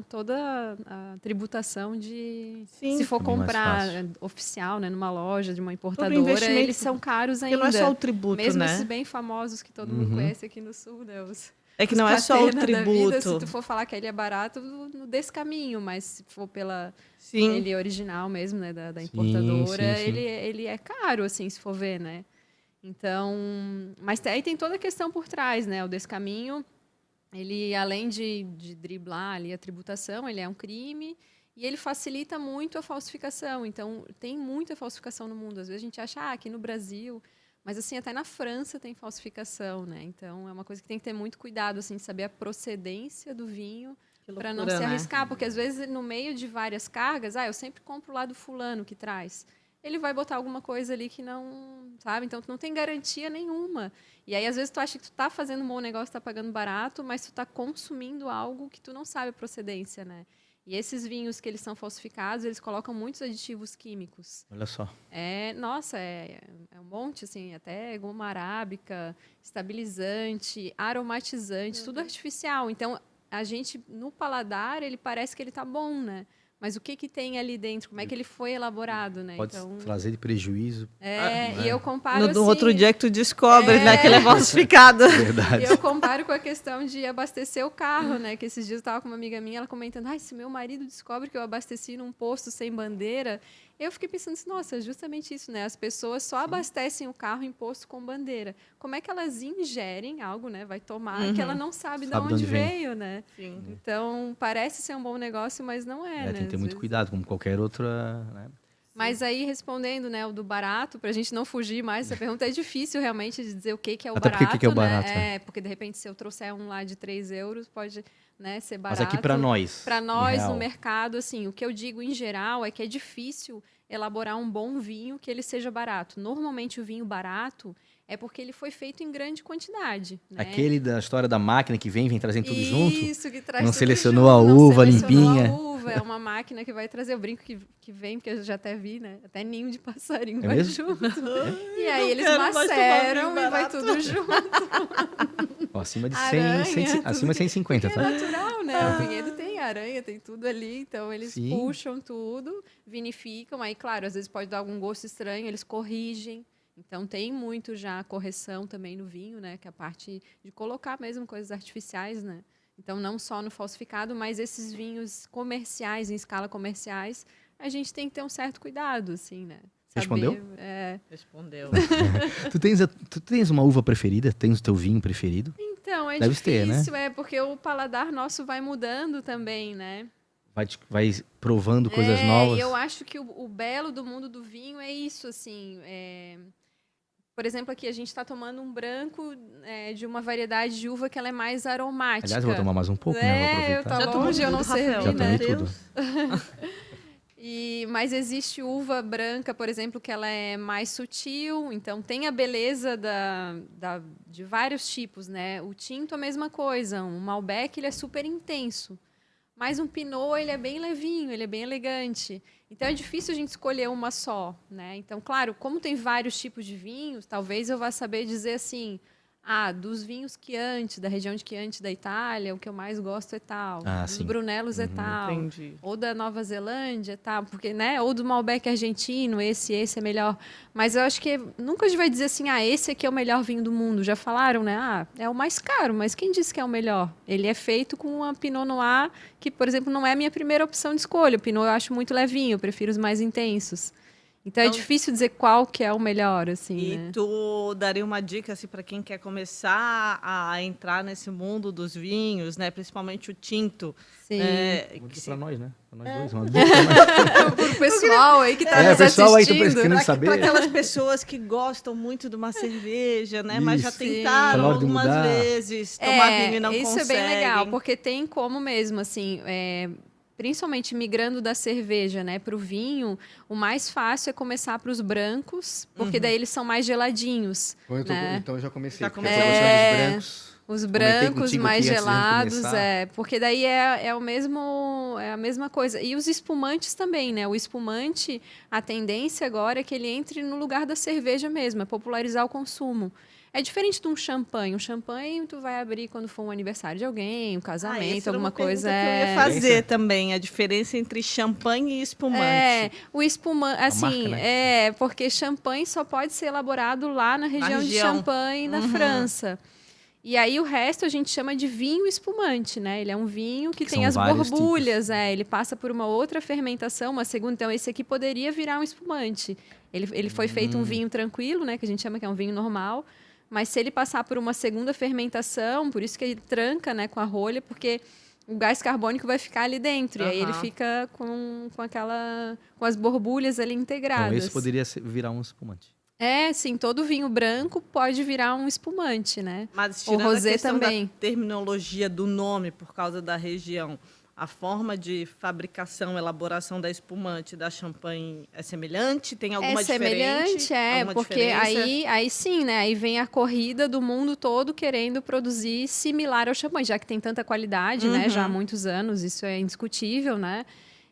toda a tributação de... Sim. Se for Também mais comprar fácil. oficial, né, numa loja de uma importadora, investimento, eles são caros ainda. Porque não é só o tributo, Mesmo né? esses bem famosos que todo mundo conhece aqui no Sul, né? É que não é só o tributo. Vida, se tu for falar que ele é barato, no descaminho, mas se for pela Sim. ele original mesmo, né, da importadora, sim. ele é caro, assim, se for ver, né? Então, mas aí tem toda a questão por trás, né? O descaminho, ele, além de driblar ali a tributação, ele é um crime e ele facilita muito a falsificação. Então, tem muita falsificação no mundo. Às vezes a gente acha, aqui no Brasil... Mas, assim, até na França tem falsificação, né? Então, é uma coisa que tem que ter muito cuidado, assim, de saber a procedência do vinho para não se arriscar. Porque, às vezes, no meio de várias cargas, eu sempre compro lá do fulano que traz. Ele vai botar alguma coisa ali que não... Sabe? Então, tu não tem garantia nenhuma. E aí, às vezes, tu acha que tu tá fazendo um bom negócio, tá pagando barato, mas tu tá consumindo algo que tu não sabe a procedência, né? E esses vinhos que eles são falsificados, eles colocam muitos aditivos químicos. Olha só. Nossa, é um monte, assim, até goma arábica, estabilizante, aromatizante, tudo artificial. Então, a gente, no paladar, ele parece que ele tá bom, né? Mas o que tem ali dentro? Como é que ele foi elaborado, né? Pode então, trazer de prejuízo. e eu comparo No assim... outro dia que tu descobre, né, que ele é falsificado. Verdade. E eu comparo com a questão de abastecer o carro, né? Que esses dias eu estava com uma amiga minha, ela comentando, se meu marido descobre que eu abasteci num posto sem bandeira... Eu fiquei pensando assim, nossa, é justamente isso, né? As pessoas só abastecem o carro em posto com bandeira. Como é que elas ingerem algo, né? Vai tomar, que ela não sabe de onde veio, né? Sim. Então, parece ser um bom negócio, mas não é, né? Tem que ter muito vezes. cuidado, como qualquer outra... Né? Mas aí, respondendo, né, o do barato, para a gente não fugir mais dessa pergunta, é difícil realmente de dizer o que é o Até barato, porque o que é o barato, né? Porque, de repente, se eu trouxer um lá de 3 euros, pode, né, ser barato. Mas aqui para nós, no mercado, assim, o que eu digo em geral é que é difícil elaborar um bom vinho que ele seja barato. Normalmente, o vinho barato é porque ele foi feito em grande quantidade. Né? Aquele da história da máquina que vem trazendo tudo junto. Isso, que traz não tudo selecionou junto, a uva não selecionou limpinha. A uva, é uma máquina que vai trazer o brinco que vem, porque eu já até vi, né? Até ninho de passarinho vai junto. E aí eles maceram e vai tudo junto. Acima de aranha, 150, tá? É natural, né? O vinhedo tem aranha, tem tudo ali. Então, eles puxam tudo, vinificam. Aí, claro, às vezes pode dar algum gosto estranho, eles corrigem. Então, tem muito já correção também no vinho, né? Que é a parte de colocar mesmo coisas artificiais, né? Então, não só no falsificado, mas esses vinhos comerciais, em escala comerciais, a gente tem que ter um certo cuidado, assim, né? Respondeu? Respondeu. Tu tens uma uva preferida? Tens o teu vinho preferido? Então, é Deve difícil, ter, né? Porque o paladar nosso vai mudando também, né? Vai provando coisas novas. E eu acho que o belo do mundo do vinho é isso, assim. Por exemplo, aqui a gente está tomando um branco de uma variedade de uva que ela é mais aromática. Aliás, eu vou tomar mais um pouco, né? Eu tá longe, eu não servi, Já né? tomei tudo. Mas existe uva branca, por exemplo, que ela é mais sutil, então tem a beleza de vários tipos, né? O tinto a mesma coisa, um Malbec ele é super intenso, mas um Pinot ele é bem levinho, ele é bem elegante. Então é difícil a gente escolher uma só, né? Então, claro, como tem vários tipos de vinhos, talvez eu vá saber dizer assim, dos vinhos Chianti, da região de Chianti da Itália, o que eu mais gosto é tal. Dos Brunelos é tal. Entendi. Ou da Nova Zelândia é tal. Porque, né? Ou do Malbec argentino, esse é melhor. Mas eu acho que nunca a gente vai dizer assim, esse aqui é o melhor vinho do mundo. Já falaram, né? É o mais caro, mas quem disse que é o melhor? Ele é feito com uma Pinot Noir, que, por exemplo, não é a minha primeira opção de escolha. O Pinot eu acho muito levinho, eu prefiro os mais intensos. Então é difícil dizer qual que é o melhor, assim, E né? tu daria uma dica assim, para quem quer começar a entrar nesse mundo dos vinhos, né? Principalmente o tinto. Sim. Uma dica Se- para nós, né? Pra nós dois. Uma dica pra nós. Pro pessoal aí que tá nos pessoal aí tá assistindo. querendo saber. Para aquelas pessoas que gostam muito de uma cerveja, né? Mas já Isso. tentaram Tá na hora de algumas mudar. vezes tomar vinho e não isso conseguem. é bem legal, porque tem como mesmo, assim, principalmente migrando da cerveja, né, para o vinho, o mais fácil é começar para os brancos, porque daí eles são mais geladinhos, né? Então eu já comecei. Já porque eu comecei. tô gostando dos brancos. Os Comentei brancos contigo mais aqui antes da gente gelados, começar. porque daí é a mesma coisa. E os espumantes também, né? O espumante, a tendência agora é que ele entre no lugar da cerveja mesmo, é popularizar o consumo. É diferente de um champanhe. Um champanhe tu vai abrir quando for um aniversário de alguém, um casamento, essa era alguma uma pergunta coisa. que eu ia fazer também, a diferença entre champanhe e espumante. O espumante, assim, marca, né? porque champanhe só pode ser elaborado lá na região de região. Champagne, na França. E aí o resto a gente chama de vinho espumante, né? Ele é um vinho que tem são as vários borbulhas, ele passa por uma outra fermentação, uma segunda. Então, esse aqui poderia virar um espumante. Ele foi feito um vinho tranquilo, né? Que a gente chama que é um vinho normal. Mas se ele passar por uma segunda fermentação, por isso que ele tranca, né, com a rolha, porque o gás carbônico vai ficar ali dentro. E aí ele fica com as borbulhas ali integradas. Então esse poderia virar um espumante. Sim, todo vinho branco pode virar um espumante, né? Mas O tirando rosé a questão também. da terminologia do nome por causa da região, a forma de fabricação, elaboração da espumante da champanhe é semelhante? Tem alguma semelhante, Alguma porque diferença? aí sim, né? Aí vem a corrida do mundo todo querendo produzir similar ao champanhe, já que tem tanta qualidade, né? Já há muitos anos, isso é indiscutível, né?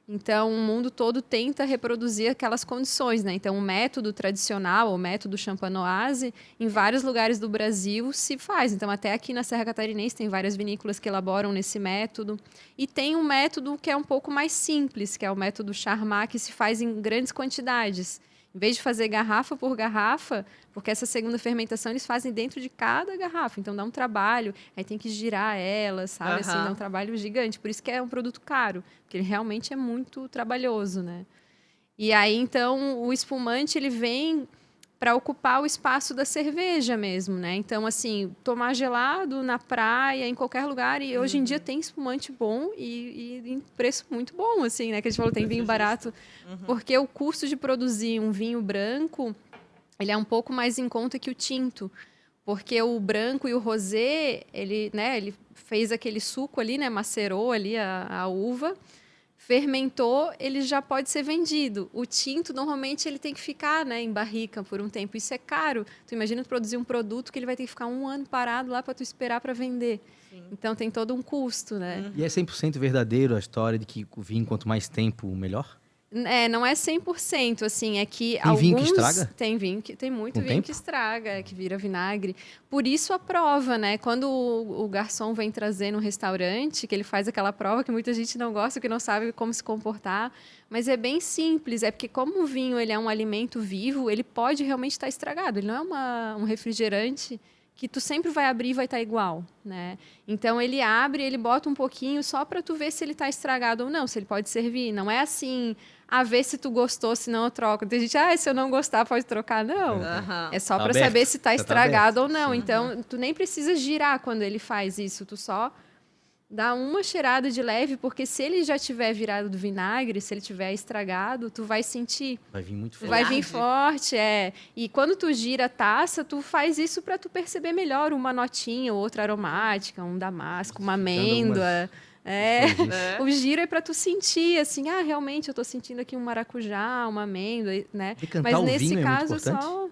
Então, o mundo todo tenta reproduzir aquelas condições, né? Então, o método tradicional, o método champanoise, em vários lugares do Brasil se faz. Então, até aqui na Serra Catarinense tem várias vinícolas que elaboram nesse método. E tem um método que é um pouco mais simples, que é o método Charmat, que se faz em grandes quantidades. Em vez de fazer garrafa por garrafa, porque essa segunda fermentação eles fazem dentro de cada garrafa. Então, dá um trabalho, aí tem que girar ela, sabe? Assim, dá um trabalho gigante. Por isso que é um produto caro, porque ele realmente é muito trabalhoso, né? E aí, então, o espumante, ele vem para ocupar o espaço da cerveja mesmo, né? Então, assim, tomar gelado na praia, em qualquer lugar. E hoje em dia tem espumante bom e em preço muito bom, assim, né? Que a gente falou, tem vinho barato. Porque o custo de produzir um vinho branco, ele é um pouco mais em conta que o tinto. Porque o branco e o rosé, ele fez aquele suco ali, né? Macerou ali a uva, fermentou, ele já pode ser vendido. O tinto, normalmente, ele tem que ficar, né, em barrica por um tempo. Isso é caro. Tu imagina tu produzir um produto que ele vai ter que ficar 1 ano parado lá para tu esperar para vender. Então, tem todo um custo, né? E é 100% verdadeiro a história de que o vinho, quanto mais tempo, melhor? Não é 100%, assim, é que Tem vinho que estraga? Tem muito Com vinho tempo? que estraga, que vira vinagre. Por isso a prova, né? Quando o garçom vem trazer no restaurante, que ele faz aquela prova que muita gente não gosta, que não sabe como se comportar, mas é bem simples, é porque como o vinho ele é um alimento vivo, ele pode realmente estar estragado, ele não é um refrigerante que tu sempre vai abrir e vai estar igual, né? Então, ele abre, ele bota um pouquinho só para tu ver se ele está estragado ou não, se ele pode servir. Não é assim, ver se tu gostou, se não eu troco. Tem gente, se eu não gostar, pode trocar. Não, é só Tá para aberto, saber se está já tá estragado aberto. ou não. Sim. Então, tu nem precisa girar quando ele faz isso, tu só dá uma cheirada de leve, porque se ele já tiver virado do vinagre, se ele tiver estragado, tu vai sentir. Vai vir muito forte. Vai vir forte, E quando tu gira a taça, tu faz isso para tu perceber melhor uma notinha, outra aromática, um damasco, uma amêndoa. O giro é para tu sentir, assim, realmente eu tô sentindo aqui um maracujá, uma amêndoa, né? Decantar Mas o nesse vinho caso é muito importante? só.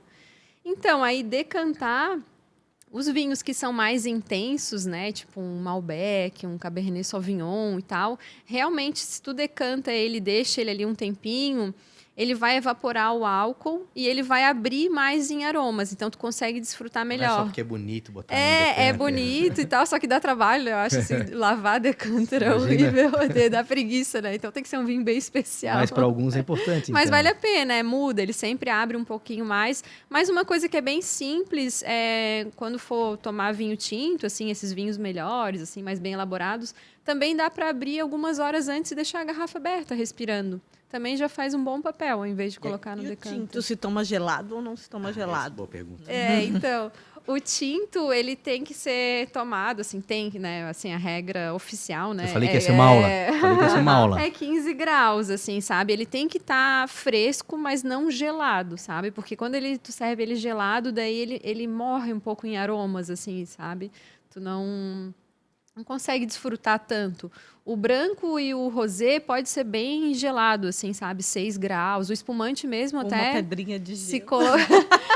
Então, aí decantar os vinhos que são mais intensos, né? Tipo um Malbec, um Cabernet Sauvignon e tal. Realmente, se tu decanta ele, deixa ele ali um tempinho, ele vai evaporar o álcool e ele vai abrir mais em aromas. Então, tu consegue desfrutar melhor. Não é só porque é bonito botar no É decanter. bonito e tal, só que dá trabalho, eu acho, assim, lavar decanter é Imagina. horrível, dá preguiça, né? Então tem que ser um vinho bem especial. Mas para alguns é importante, Mas então. vale a pena, muda, ele sempre abre um pouquinho mais. Mas uma coisa que é bem simples, quando for tomar vinho tinto, assim, esses vinhos melhores, assim, mais bem elaborados, Também dá para abrir algumas horas antes e deixar a garrafa aberta, respirando. Também já faz um bom papel, ao invés de colocar no E o decanter. tinto se toma gelado ou não se toma Essa é gelado? boa pergunta. Então, o tinto, ele tem que ser tomado, assim, tem, né, assim, a regra oficial, né? Eu falei que ia ser uma aula. Falei que ia ser uma aula. É 15 graus, assim, sabe? Ele tem que estar fresco, mas não gelado, sabe? Porque quando tu serve ele gelado, daí ele morre um pouco em aromas, assim, sabe? Tu não consegue desfrutar tanto. O branco e o rosé pode ser bem gelado, assim, sabe? 6 graus. O espumante mesmo Uma até... pedrinha de Se gelo.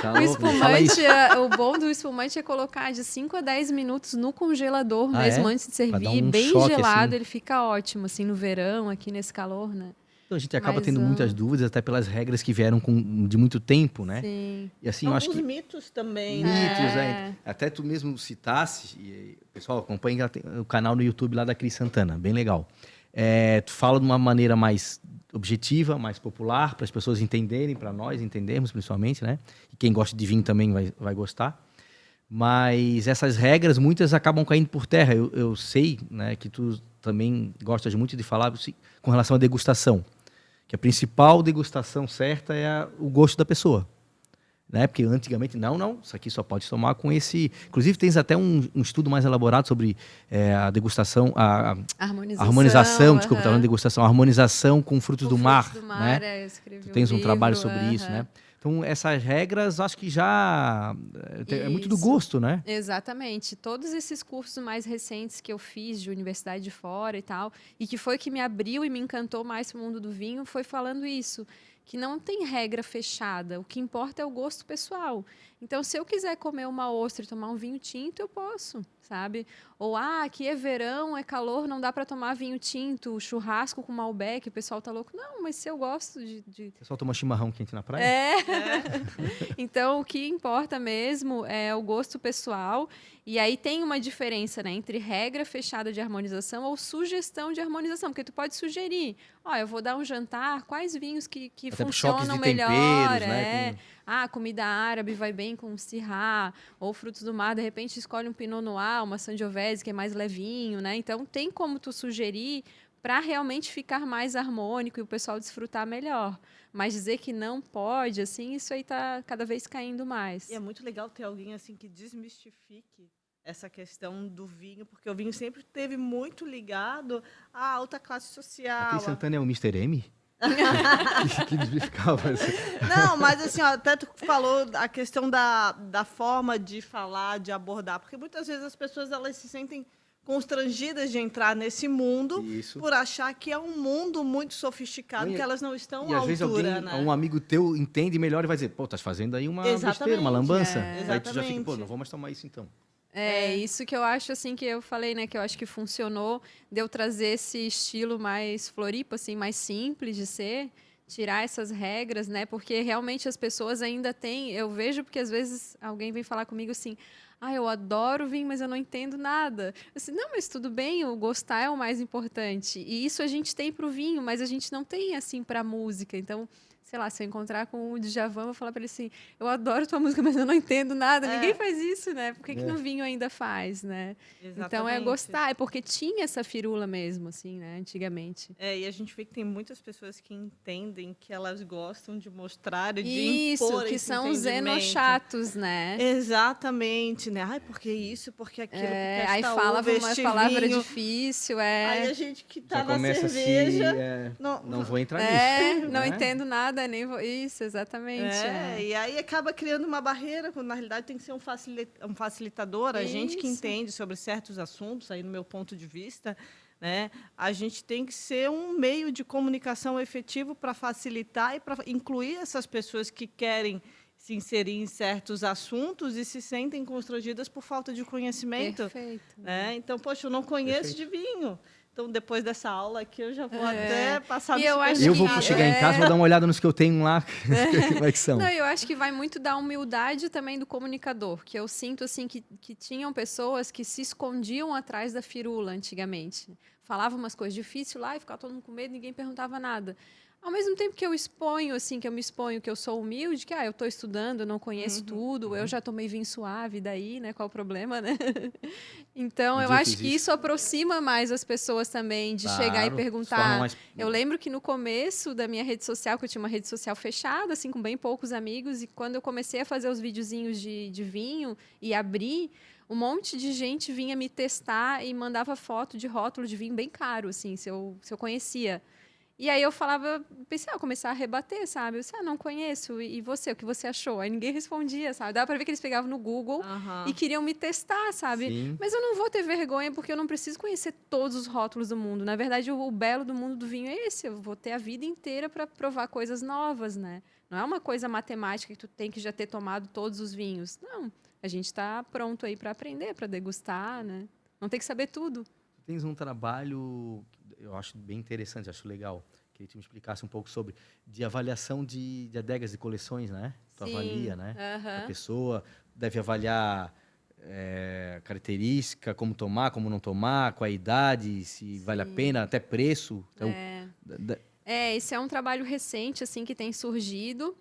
Tá O louco? Fala isso. espumante, o bom do espumante é colocar de 5 a 10 minutos no congelador mesmo, é? antes de Pra dar servir. um Bem choque, gelado, assim. ele fica ótimo, assim, no verão, aqui nesse calor, né? Então, a gente acaba Mas, tendo muitas dúvidas, até pelas regras que vieram de muito tempo, né? Sim. E assim, eu acho Alguns que... mitos também, Mitos, né? Até tu mesmo citasse, pessoal, acompanha o canal no YouTube lá da Cris Santana, bem legal. Tu fala de uma maneira mais objetiva, mais popular, para as pessoas entenderem, para nós entendermos principalmente, né? E quem gosta de vinho também vai gostar. Mas essas regras, muitas acabam caindo por terra. Eu sei, né, que tu também gostas muito de falar com relação à degustação. Que a principal degustação certa é o gosto da pessoa. Né? Porque antigamente, não, isso aqui só pode tomar com esse... Inclusive, tens até um estudo mais elaborado sobre a degustação, a harmonização, desculpa, estava falando de degustação, a harmonização com frutos do mar. Né? Eu escrevi Tu tens um trabalho sobre livro, isso, né? Então, essas regras, acho que já... É muito do gosto, né? Exatamente. Todos esses cursos mais recentes que eu fiz de universidade de fora e tal, e que foi que me abriu e me encantou mais para o mundo do vinho, foi falando isso, que não tem regra fechada. O que importa é o gosto pessoal. Então, se eu quiser comer uma ostra e tomar um vinho tinto, eu posso, sabe? Ou, aqui é verão, é calor, não dá para tomar vinho tinto, churrasco com Malbec, o pessoal tá louco. Não, mas se eu gosto de... O pessoal toma chimarrão quente na praia? Então, o que importa mesmo é o gosto pessoal. E aí tem uma diferença, né, entre regra fechada de harmonização ou sugestão de harmonização. Porque tu pode sugerir, eu vou dar um jantar, quais vinhos que Até funcionam de melhor, temperos, né? comida árabe vai bem com Syrah, ou frutos do mar, de repente escolhe um Pinot Noir, uma Sangiovese, que é mais levinho, né? Então, tem como tu sugerir para realmente ficar mais harmônico e o pessoal desfrutar melhor. Mas dizer que não pode, assim, isso aí tá cada vez caindo mais. E é muito legal ter alguém assim que desmistifique essa questão do vinho, porque o vinho sempre esteve muito ligado à alta classe social. A Cris Santana é o Mr. M? que desmistificava isso. Não, mas assim, até tu falou a questão da forma de falar, de abordar, porque muitas vezes as pessoas elas se sentem constrangidas de entrar nesse mundo por achar que é um mundo muito sofisticado, que elas não estão à altura, vezes alguém, né? um amigo teu entende melhor e vai dizer, estás fazendo aí uma besteira, uma lambança. Aí tu já fica, não vou mais tomar isso então. Isso que eu acho, assim, que eu falei, né, que eu acho que funcionou, de eu trazer esse estilo mais Floripa, assim, mais simples de ser, tirar essas regras, né, porque realmente as pessoas ainda têm, eu vejo porque às vezes alguém vem falar comigo assim, eu adoro vinho, mas eu não entendo nada. Assim, não, mas tudo bem, o gostar é o mais importante, e isso a gente tem para o vinho, mas a gente não tem, assim, para a música, então... Sei lá, se eu encontrar com o Djavan, eu vou falar para ele assim, eu adoro tua música, mas eu não entendo nada. Ninguém faz isso, né? Por que no vinho ainda faz, né? Exatamente. Então, é gostar. É porque tinha essa firula mesmo, assim, né? Antigamente. E a gente vê que tem muitas pessoas que entendem que elas gostam de mostrar e de isso, impor que esse são os enochatos, né? Exatamente, né? Ai, porque isso, porque aquilo, porque esta aí falava uva, uma este palavra vinho. difícil, Aí a gente que tá já na começa cerveja... não vou entrar nisso. Não entendo nada, nem vou... Isso, exatamente. E aí acaba criando uma barreira, quando na realidade tem que ser um facilitador, a gente que entende sobre certos assuntos, aí no meu ponto de vista, né? A gente tem que ser um meio de comunicação efetivo para facilitar e para incluir essas pessoas que querem se inserir em certos assuntos e se sentem constrangidas por falta de conhecimento. Perfeito. Né? Então, poxa, eu não conheço de vinho. Então, depois dessa aula aqui, eu já vou até passar no supermercado. Eu vou chegar em casa, vou dar uma olhada nos que eu tenho lá, como é que são. Não, eu acho que vai muito da humildade também do comunicador, que eu sinto assim que tinham pessoas que se escondiam atrás da firula antigamente. falava umas coisas difíceis lá e ficava todo mundo com medo, ninguém perguntava nada. Ao mesmo tempo que eu exponho, assim, que eu me exponho, que eu sou humilde, que eu estou estudando, eu não conheço tudo, eu já tomei vinho suave, daí, né? Qual o problema, né? Então, Um eu dia eu acho fiz que isso. isso aproxima mais as pessoas também, de chegar e Claro, se torna perguntar. mais. Eu lembro que no começo da minha rede social, que eu tinha uma rede social fechada, assim, com bem poucos amigos, e quando eu comecei a fazer os videozinhos de vinho e abrir, um monte de gente vinha me testar e mandava foto de rótulo de vinho bem caro, assim, se eu conhecia. E aí eu falava, pensei, começar a rebater, sabe? Eu disse, não conheço. E você, o que você achou? Aí ninguém respondia, sabe? Dava pra ver que eles pegavam no Google e queriam me testar, sabe? Sim. Mas eu não vou ter vergonha porque eu não preciso conhecer todos os rótulos do mundo. Na verdade, o belo do mundo do vinho é esse. Eu vou ter a vida inteira para provar coisas novas, né? Não é uma coisa matemática que tu tem que já ter tomado todos os vinhos. Não, a gente está pronto aí para aprender, para degustar, né? Não tem que saber tudo. Tens um trabalho, eu acho bem interessante, acho legal, que tu me explicasse um pouco sobre, de avaliação de adegas e coleções, né? Tu Sim, avalia, né? A aham. pessoa deve avaliar característica, como tomar, como não tomar, qual a idade, se vale a Sim. pena, até preço. Então, Esse é um trabalho recente, assim, que tem surgido.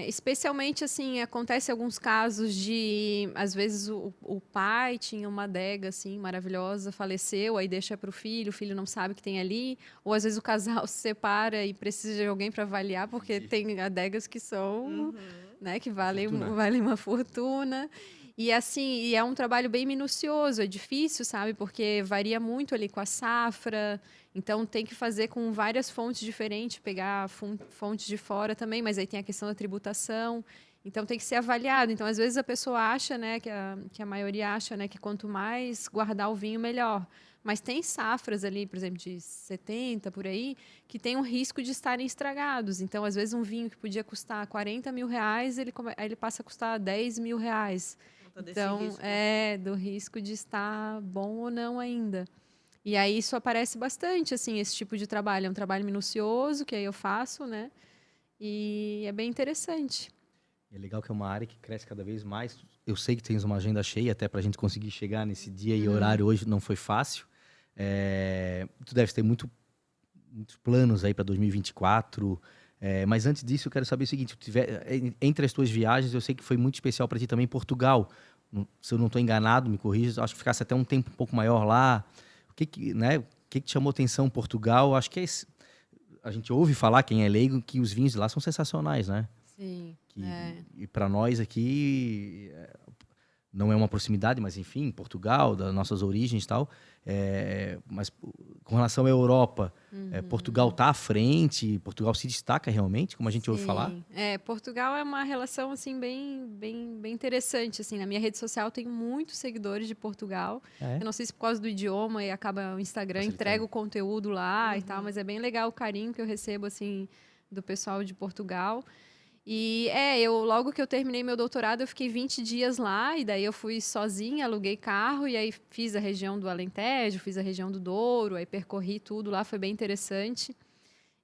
Especialmente, assim, acontece alguns casos de... Às vezes, o pai tinha uma adega, assim, maravilhosa, faleceu, aí deixa para o filho não sabe o que tem ali. Ou, às vezes, o casal se separa e precisa de alguém para avaliar, porque tem adegas que são... Né, que fortuna. valem uma fortuna. E assim, e é um trabalho bem minucioso, é difícil, sabe? Porque varia muito ali com a safra. Então tem que fazer com várias fontes diferentes, pegar fontes de fora também, mas aí tem a questão da tributação. Então tem que ser avaliado. Então, às vezes, a pessoa acha, né, que a maioria acha, né, que quanto mais guardar o vinho, melhor. Mas tem safras ali, por exemplo, de 70 por aí, que tem um risco de estarem estragados. Então, às vezes, um vinho que podia custar 40 mil reais, aí ele passa a custar 10 mil reais. Então, Risco. do risco de estar bom ou não ainda. E aí isso aparece bastante, assim, esse tipo de trabalho. É um trabalho minucioso, que aí eu faço, né? E é bem interessante. É legal que é uma área que cresce cada vez mais. Eu sei que tens uma agenda cheia, até para a gente conseguir chegar nesse dia e horário hoje não foi fácil. Tu deve ter muitos planos aí para 2024. Mas antes disso, eu quero saber o seguinte: entre as tuas viagens, eu sei que foi muito especial para ti também Portugal. Se eu não estou enganado, me corrija. Acho que ficasse até um tempo um pouco maior lá. O que te chamou atenção em Portugal? Acho que a gente ouve falar, quem é leigo, que os vinhos de lá são sensacionais, né? Sim. E para nós aqui, não é uma proximidade, mas enfim, Portugal, das nossas origens e tal. Mas com relação à Europa, Portugal está à frente, Portugal se destaca realmente, como a gente ouve falar? Portugal é uma relação assim bem interessante. Assim, na minha rede social tem muitos seguidores de Portugal. Eu não sei se por causa do idioma e acaba o Instagram entrega o conteúdo lá e tal, mas é bem legal o carinho que eu recebo assim do pessoal de Portugal. E logo que eu terminei meu doutorado, eu fiquei 20 dias lá, e daí eu fui sozinha, aluguei carro, e aí fiz a região do Alentejo, fiz a região do Douro, aí percorri tudo lá, foi bem interessante.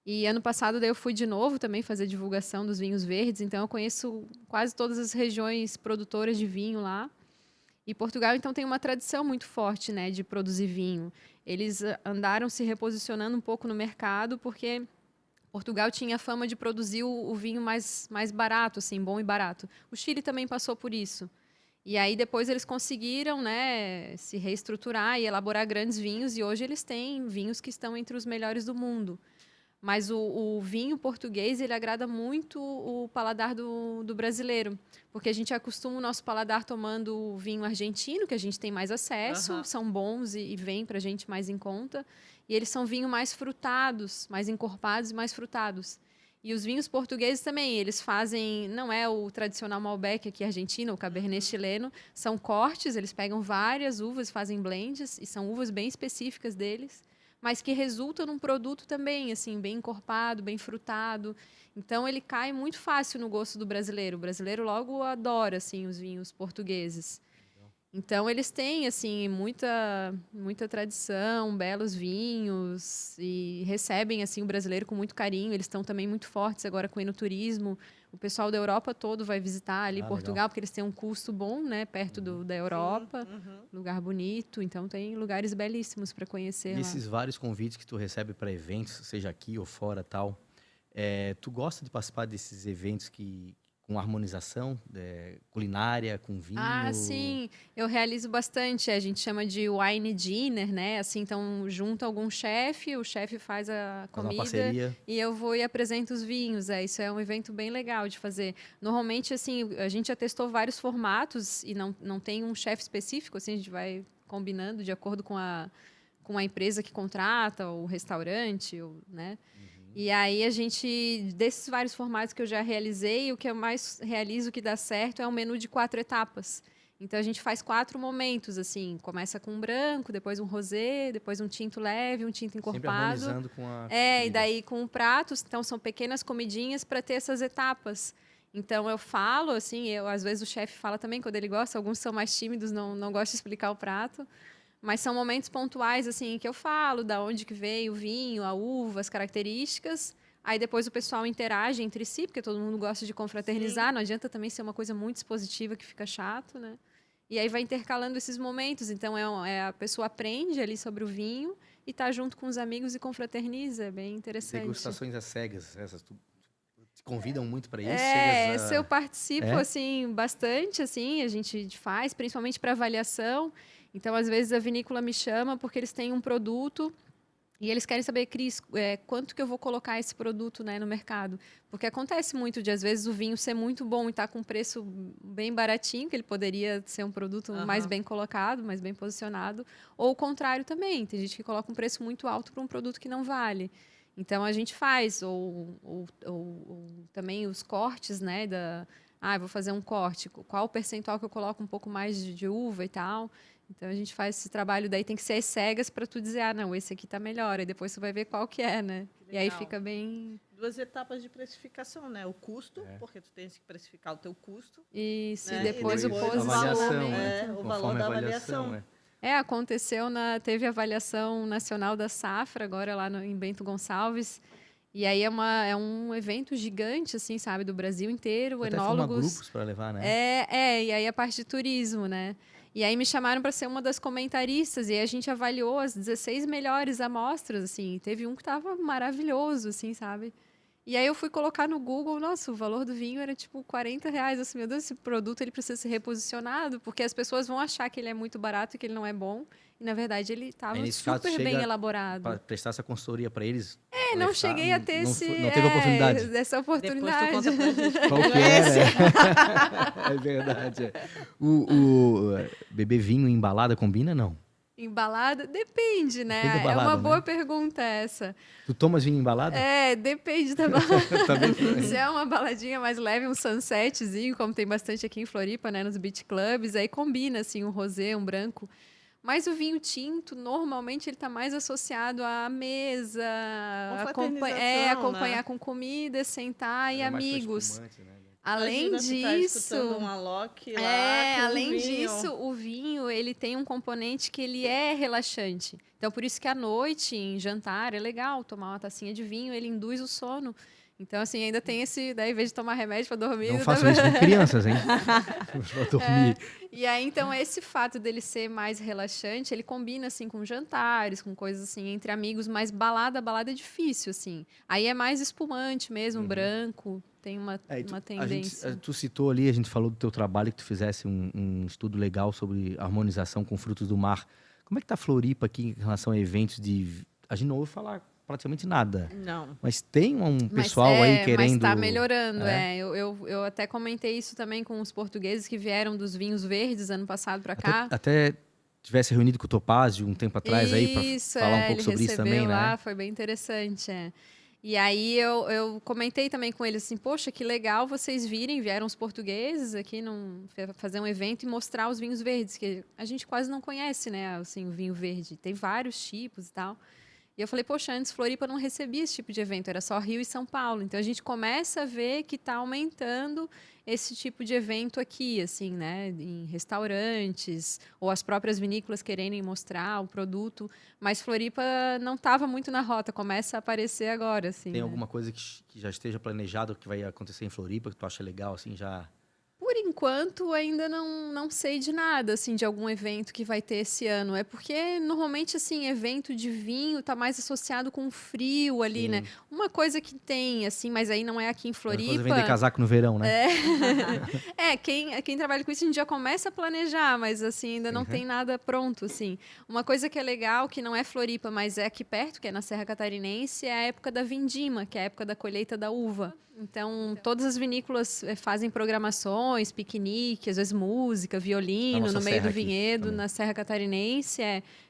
E ano passado daí eu fui de novo também fazer divulgação dos vinhos verdes, então eu conheço quase todas as regiões produtoras de vinho lá. E Portugal, então, tem uma tradição muito forte, né, de produzir vinho. Eles andaram se reposicionando um pouco no mercado, porque Portugal tinha a fama de produzir o vinho mais barato, assim, bom e barato. O Chile também passou por isso. E aí depois eles conseguiram, né, se reestruturar e elaborar grandes vinhos, e hoje eles têm vinhos que estão entre os melhores do mundo. Mas o vinho português, ele agrada muito o paladar do brasileiro, porque a gente acostuma o nosso paladar tomando o vinho argentino, que a gente tem mais acesso, são bons e vêm para a gente mais em conta, e eles são vinhos mais frutados, mais encorpados e mais frutados. E os vinhos portugueses também, eles fazem, não é o tradicional Malbec aqui argentino, o Cabernet chileno, são cortes, eles pegam várias uvas, fazem blends, e são uvas bem específicas deles, mas que resulta num produto também, assim, bem encorpado, bem frutado. Então, ele cai muito fácil no gosto do brasileiro. O brasileiro logo adora, assim, os vinhos portugueses. Então, eles têm, assim, muita tradição, belos vinhos, e recebem, assim, o brasileiro com muito carinho. Eles estão também muito fortes agora com o enoturismo. O pessoal da Europa todo vai visitar ali Portugal, legal. porque eles têm um custo bom, né? Perto da Europa, lugar bonito. Então, tem lugares belíssimos para conhecer E lá. esses vários convites que tu recebe para eventos, seja aqui ou fora, tal, tu gosta de participar desses eventos com harmonização, culinária, com vinho? Ah, sim, eu realizo bastante. A gente chama de wine dinner, né? Assim, então junta algum chefe, o chefe faz a Faz uma comida parceria? e eu vou e apresento os vinhos. Isso é um evento bem legal de fazer. Normalmente, assim, a gente já testou vários formatos e não tem um chefe específico, assim, a gente vai combinando de acordo com a empresa que contrata, o restaurante, né? E aí desses vários formatos que eu já realizei, o que eu mais realizo que dá certo é um menu de 4 etapas. Então a gente faz 4 momentos, assim, começa com um branco, depois um rosé, depois um tinto leve, um tinto Sempre encorpado. harmonizando com a E comida. daí com pratos, então são pequenas comidinhas para ter essas etapas. Então eu falo, assim, às vezes o chefe fala também quando ele gosta, alguns são mais tímidos, não gostam de explicar o prato. Mas são momentos pontuais, assim, que eu falo da onde que veio o vinho, a uva, as características. Aí depois o pessoal interage entre si, porque todo mundo gosta de confraternizar. Sim. Não adianta também ser uma coisa muito expositiva que fica chato, né? E aí vai intercalando esses momentos. Então a pessoa aprende ali sobre o vinho e tá junto com os amigos e confraterniza. É bem interessante. Degustações às cegas, essas te convidam muito para isso? Chegas Se eu participo, É? assim, bastante, assim, a gente faz, principalmente para avaliação. Então, às vezes, a vinícola me chama porque eles têm um produto e eles querem saber, Cris, quanto que eu vou colocar esse produto, né, no mercado. Porque acontece muito de, às vezes, o vinho ser muito bom e estar com um preço bem baratinho, que ele poderia ser um produto mais bem colocado, mais bem posicionado. Ou o contrário também. Tem gente que coloca um preço muito alto para um produto que não vale. Então, a gente faz. Ou também os cortes, né, eu vou fazer um corte. Qual o percentual que eu coloco um pouco mais de uva e tal. Então a gente faz esse trabalho, daí tem que ser às cegas para tu dizer, não, esse aqui tá melhor, e depois tu vai ver qual que é, né? E aí fica bem... 2 etapas de precificação, né? O custo, porque tu tens que precificar o teu custo. Isso, Né? e depois E o depois posicionamento. o valor da avaliação. Aconteceu, teve a avaliação nacional da Safra, agora lá em Bento Gonçalves, e aí é um evento gigante, assim, sabe, do Brasil inteiro, Até forma enólogos... grupos para levar, né? E aí a parte de turismo, né? E aí me chamaram para ser uma das comentaristas e aí a gente avaliou as 16 melhores amostras, assim. Teve um que estava maravilhoso, assim, sabe? E aí eu fui colocar no Google, nossa, o valor do vinho era tipo R$ 40. Assim, meu Deus, esse produto ele precisa ser reposicionado, porque as pessoas vão achar que ele é muito barato e que ele não é bom. E na verdade ele Aí, estava nesse caso, super bem chega elaborado. para prestar essa consultoria para eles. Não cheguei a ter não teve oportunidade. essa Depois oportunidade. tu conta pra gente. Qual que era? É verdade. O beber vinho em balada combina, não? Embalada? Depende, né? Depende da É uma balada, boa né? pergunta essa. Tu tomas vinho em balada? Depende da balada. Também. Se é uma baladinha mais leve, um sunsetzinho, como tem bastante aqui em Floripa, né, nos beach clubs, aí combina, assim, um rosé, um branco. Mas o vinho tinto, normalmente, ele está mais associado à mesa, acompanhar né? com comida, sentar e É mais pra amigos. espumante, né? Além Imagina tu tá disso... escutando um Alok lá com além vinho. disso, o vinho, ele tem um componente que ele é relaxante. Então, por isso que à noite, em jantar, é legal tomar uma tacinha de vinho, ele induz o sono. Então, assim, ainda tem esse... Daí, em vez de tomar remédio para dormir... Não façam isso com crianças, hein? Pra dormir. E aí, então, esse fato dele ser mais relaxante, ele combina, assim, com jantares, com coisas, assim, entre amigos, mas balada é difícil, assim. Aí é mais espumante mesmo, branco, tem uma tendência. Tu citou ali, a gente falou do teu trabalho, que tu fizesse um estudo legal sobre harmonização com frutos do mar. Como é que tá Floripa aqui em relação a eventos de... A gente não ouve falar praticamente nada. Não. Mas tem um pessoal aí querendo... Mas está melhorando, Eu até comentei isso também com os portugueses que vieram dos vinhos verdes ano passado para cá. Até tivesse reunido com o Topázio um tempo atrás aí para falar um pouco sobre isso também, lá, né? foi bem interessante, E aí eu comentei também com eles assim, poxa, que legal vocês vieram os portugueses aqui fazer um evento e mostrar os vinhos verdes, que a gente quase não conhece, né, assim, o vinho verde. Tem vários tipos e tal. E eu falei, poxa, antes Floripa não recebia esse tipo de evento, era só Rio e São Paulo. Então a gente começa a ver que está aumentando esse tipo de evento aqui, assim, né? Em restaurantes, ou as próprias vinícolas quererem mostrar o produto. Mas Floripa não estava muito na rota, começa a aparecer agora, assim. Tem né? alguma coisa que já esteja planejado que vai acontecer em Floripa, que tu acha legal, assim, já... Por enquanto, ainda não sei de nada, assim, de algum evento que vai ter esse ano. É porque, normalmente, assim, evento de vinho tá mais associado com frio ali, né? Sim. Uma coisa que tem, assim, mas aí não é aqui em Uma coisa é Floripa. vender casaco no verão, né? Quem trabalha com isso, a gente já começa a planejar, mas, assim, ainda não Uhum. tem nada pronto, assim. Uma coisa que é legal, que não é Floripa, mas é aqui perto, que é na Serra Catarinense, é a época da vindima, que é a época da colheita da uva. Então, todas as vinícolas fazem programações, piquenique, às vezes música, violino, nossa no meio serra do aqui vinhedo, também. na Serra Catarinense.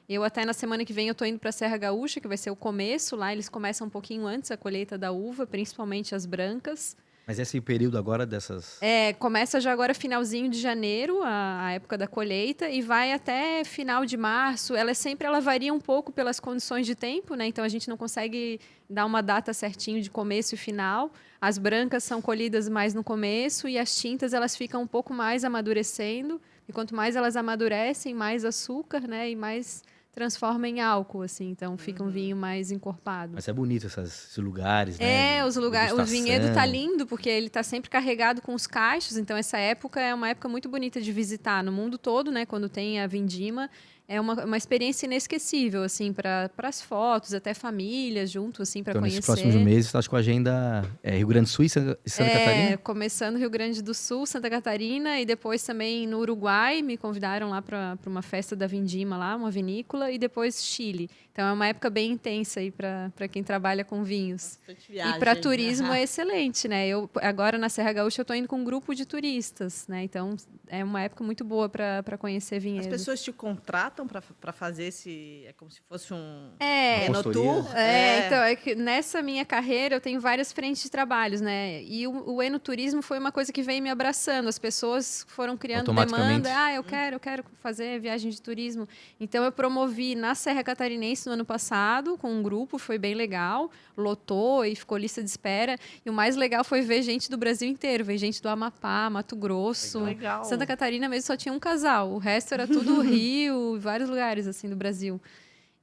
Eu até na semana que vem eu tô indo para a Serra Gaúcha, que vai ser o começo. Lá eles começam um pouquinho antes a colheita da uva, principalmente as brancas. Mas esse período agora dessas... Começa já agora finalzinho de janeiro, a época da colheita, e vai até final de março. Ela varia um pouco pelas condições de tempo, né? Então a gente não consegue dar uma data certinho de começo e final. As brancas são colhidas mais no começo e as tintas elas ficam um pouco mais amadurecendo. E quanto mais elas amadurecem, mais açúcar, né? E mais transforma em álcool, assim. Então fica um vinho mais encorpado. Mas é bonito esses lugares, né? Os lugares, o vinhedo tá Degustação. lindo porque ele tá sempre carregado com os cachos, então essa época é uma época muito bonita de visitar no mundo todo, né? Quando tem a vindima, é uma experiência inesquecível, assim, para as fotos, até famílias junto, assim, para Então, conhecer. nesses próximos meses, estás com a agenda Rio Grande do Sul e Santa Catarina? Começando Rio Grande do Sul, Santa Catarina e depois também no Uruguai, me convidaram lá para uma festa da vindima lá, uma vinícola, e depois Chile. Então é uma época bem intensa aí para quem trabalha com vinhos. Viagem. E para turismo é excelente, né? Eu agora na Serra Gaúcha eu tô indo com um grupo de turistas, né? Então é uma época muito boa para conhecer As vinhedo. pessoas te contratam para fazer esse... É como se fosse um... Uma Enotour? consultoria. Então, é que nessa minha carreira eu tenho várias frentes de trabalhos, né? E o enoturismo foi uma coisa que veio me abraçando. As pessoas foram criando Automaticamente. demanda. Eu quero fazer viagem de turismo. Então, eu promovi na Serra Catarinense no ano passado, com um grupo, foi bem legal. Lotou e ficou lista de espera. E o mais legal foi ver gente do Brasil inteiro. Ver gente do Amapá, Mato Grosso. Legal. Santa Catarina mesmo só tinha um casal. O resto era tudo Rio, vários lugares, assim, do Brasil.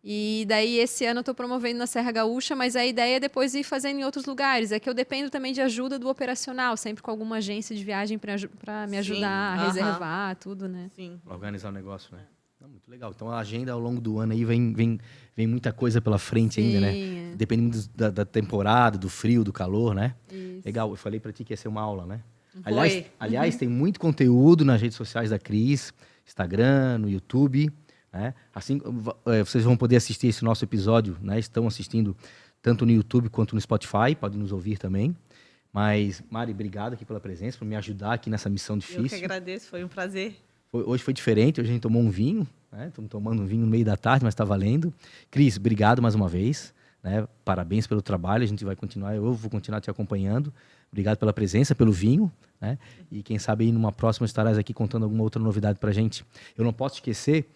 E daí, esse ano, eu estou promovendo na Serra Gaúcha, mas a ideia é depois ir fazendo em outros lugares. É que eu dependo também de ajuda do operacional, sempre com alguma agência de viagem para me ajudar a reservar tudo, né? Sim. Pra organizar o negócio, né? Não, muito legal. Então, a agenda ao longo do ano aí vem muita coisa pela frente ainda, né? Sim, Dependendo da temporada, do frio, do calor, né? Isso. Legal. Eu falei pra ti que ia ser uma aula, né? Foi. Aliás, tem muito conteúdo nas redes sociais da Cris, Instagram, no YouTube, né? Assim, vocês vão poder assistir esse nosso episódio, né? Estão assistindo tanto no YouTube quanto no Spotify, podem nos ouvir também. Mas, Mari, obrigado aqui pela presença, por me ajudar aqui nessa missão Eu que difícil. agradeço, foi um prazer. Hoje foi diferente, hoje a gente tomou um vinho, né? Estamos tomando um vinho no meio da tarde, mas está valendo. Cris, obrigado mais uma vez, né? Parabéns pelo trabalho, a gente vai continuar, eu vou continuar te acompanhando. Obrigado pela presença, pelo vinho, né? E quem sabe aí numa próxima estarás aqui contando alguma outra novidade pra gente. Eu não posso esquecer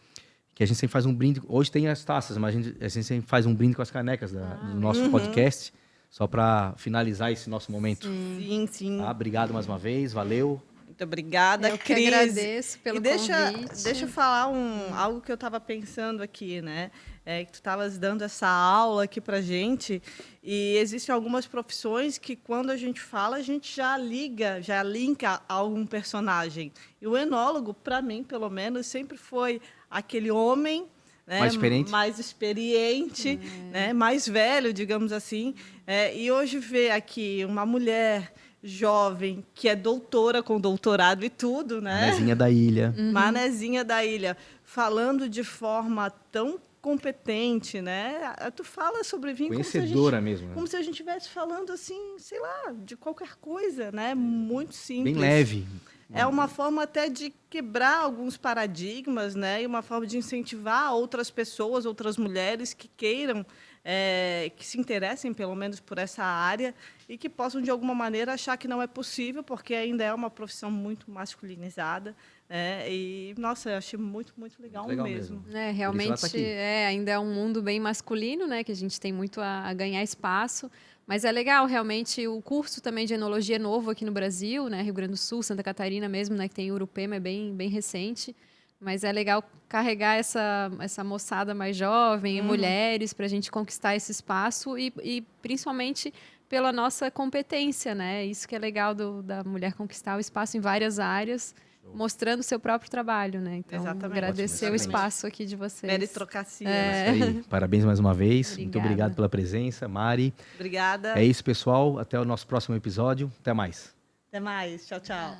que a gente sempre faz um brinde, hoje tem as taças, mas a gente sempre faz um brinde com as canecas do nosso podcast, só para finalizar esse nosso momento. Sim, sim. Tá? Obrigado mais uma vez, valeu. Muito obrigada, Eu que Cris. agradeço pelo E deixa convite. eu falar algo que eu estava pensando aqui, né? Que tu estavas dando essa aula aqui para gente, e existem algumas profissões que, quando a gente fala, a gente já linka a algum personagem. E o enólogo, para mim, pelo menos, sempre foi aquele homem, né, mais experiente, né, mais velho, digamos assim. E hoje ver aqui uma mulher jovem, que é doutora, com doutorado e tudo, né? Manezinha da ilha. Manezinha da ilha, falando de forma tão competente, né? Tu fala sobre vinho Conhecedora mesmo, né? como se a gente estivesse falando assim, sei lá, de qualquer coisa, né? Muito simples. Bem leve. É uma forma até de quebrar alguns paradigmas, né? E uma forma de incentivar outras pessoas, outras mulheres que queiram que se interessem, pelo menos, por essa área e que possam, de alguma maneira, achar que não é possível, porque ainda é uma profissão muito masculinizada. E, nossa, eu achei muito, muito legal, Legal mesmo. Realmente ainda é um mundo bem masculino, né? Que a gente tem muito a ganhar espaço. Mas é legal, realmente, o curso também de enologia é novo aqui no Brasil, né? Rio Grande do Sul, Santa Catarina mesmo, né? Que tem Urupema, é bem, bem recente. Mas é legal carregar essa moçada mais jovem, e mulheres, para a gente conquistar esse espaço e principalmente pela nossa competência, né? Isso que é legal da mulher conquistar o espaço em várias áreas, mostrando o seu próprio trabalho, né? Então, Exatamente. agradecer Ótimo, o espaço aqui de vocês. Meritocracia, É isso aí. Parabéns mais uma vez. Muito Obrigada. obrigado pela presença, Mari. Obrigada. É isso, pessoal. Até o nosso próximo episódio. Até mais. Até mais. Tchau, tchau.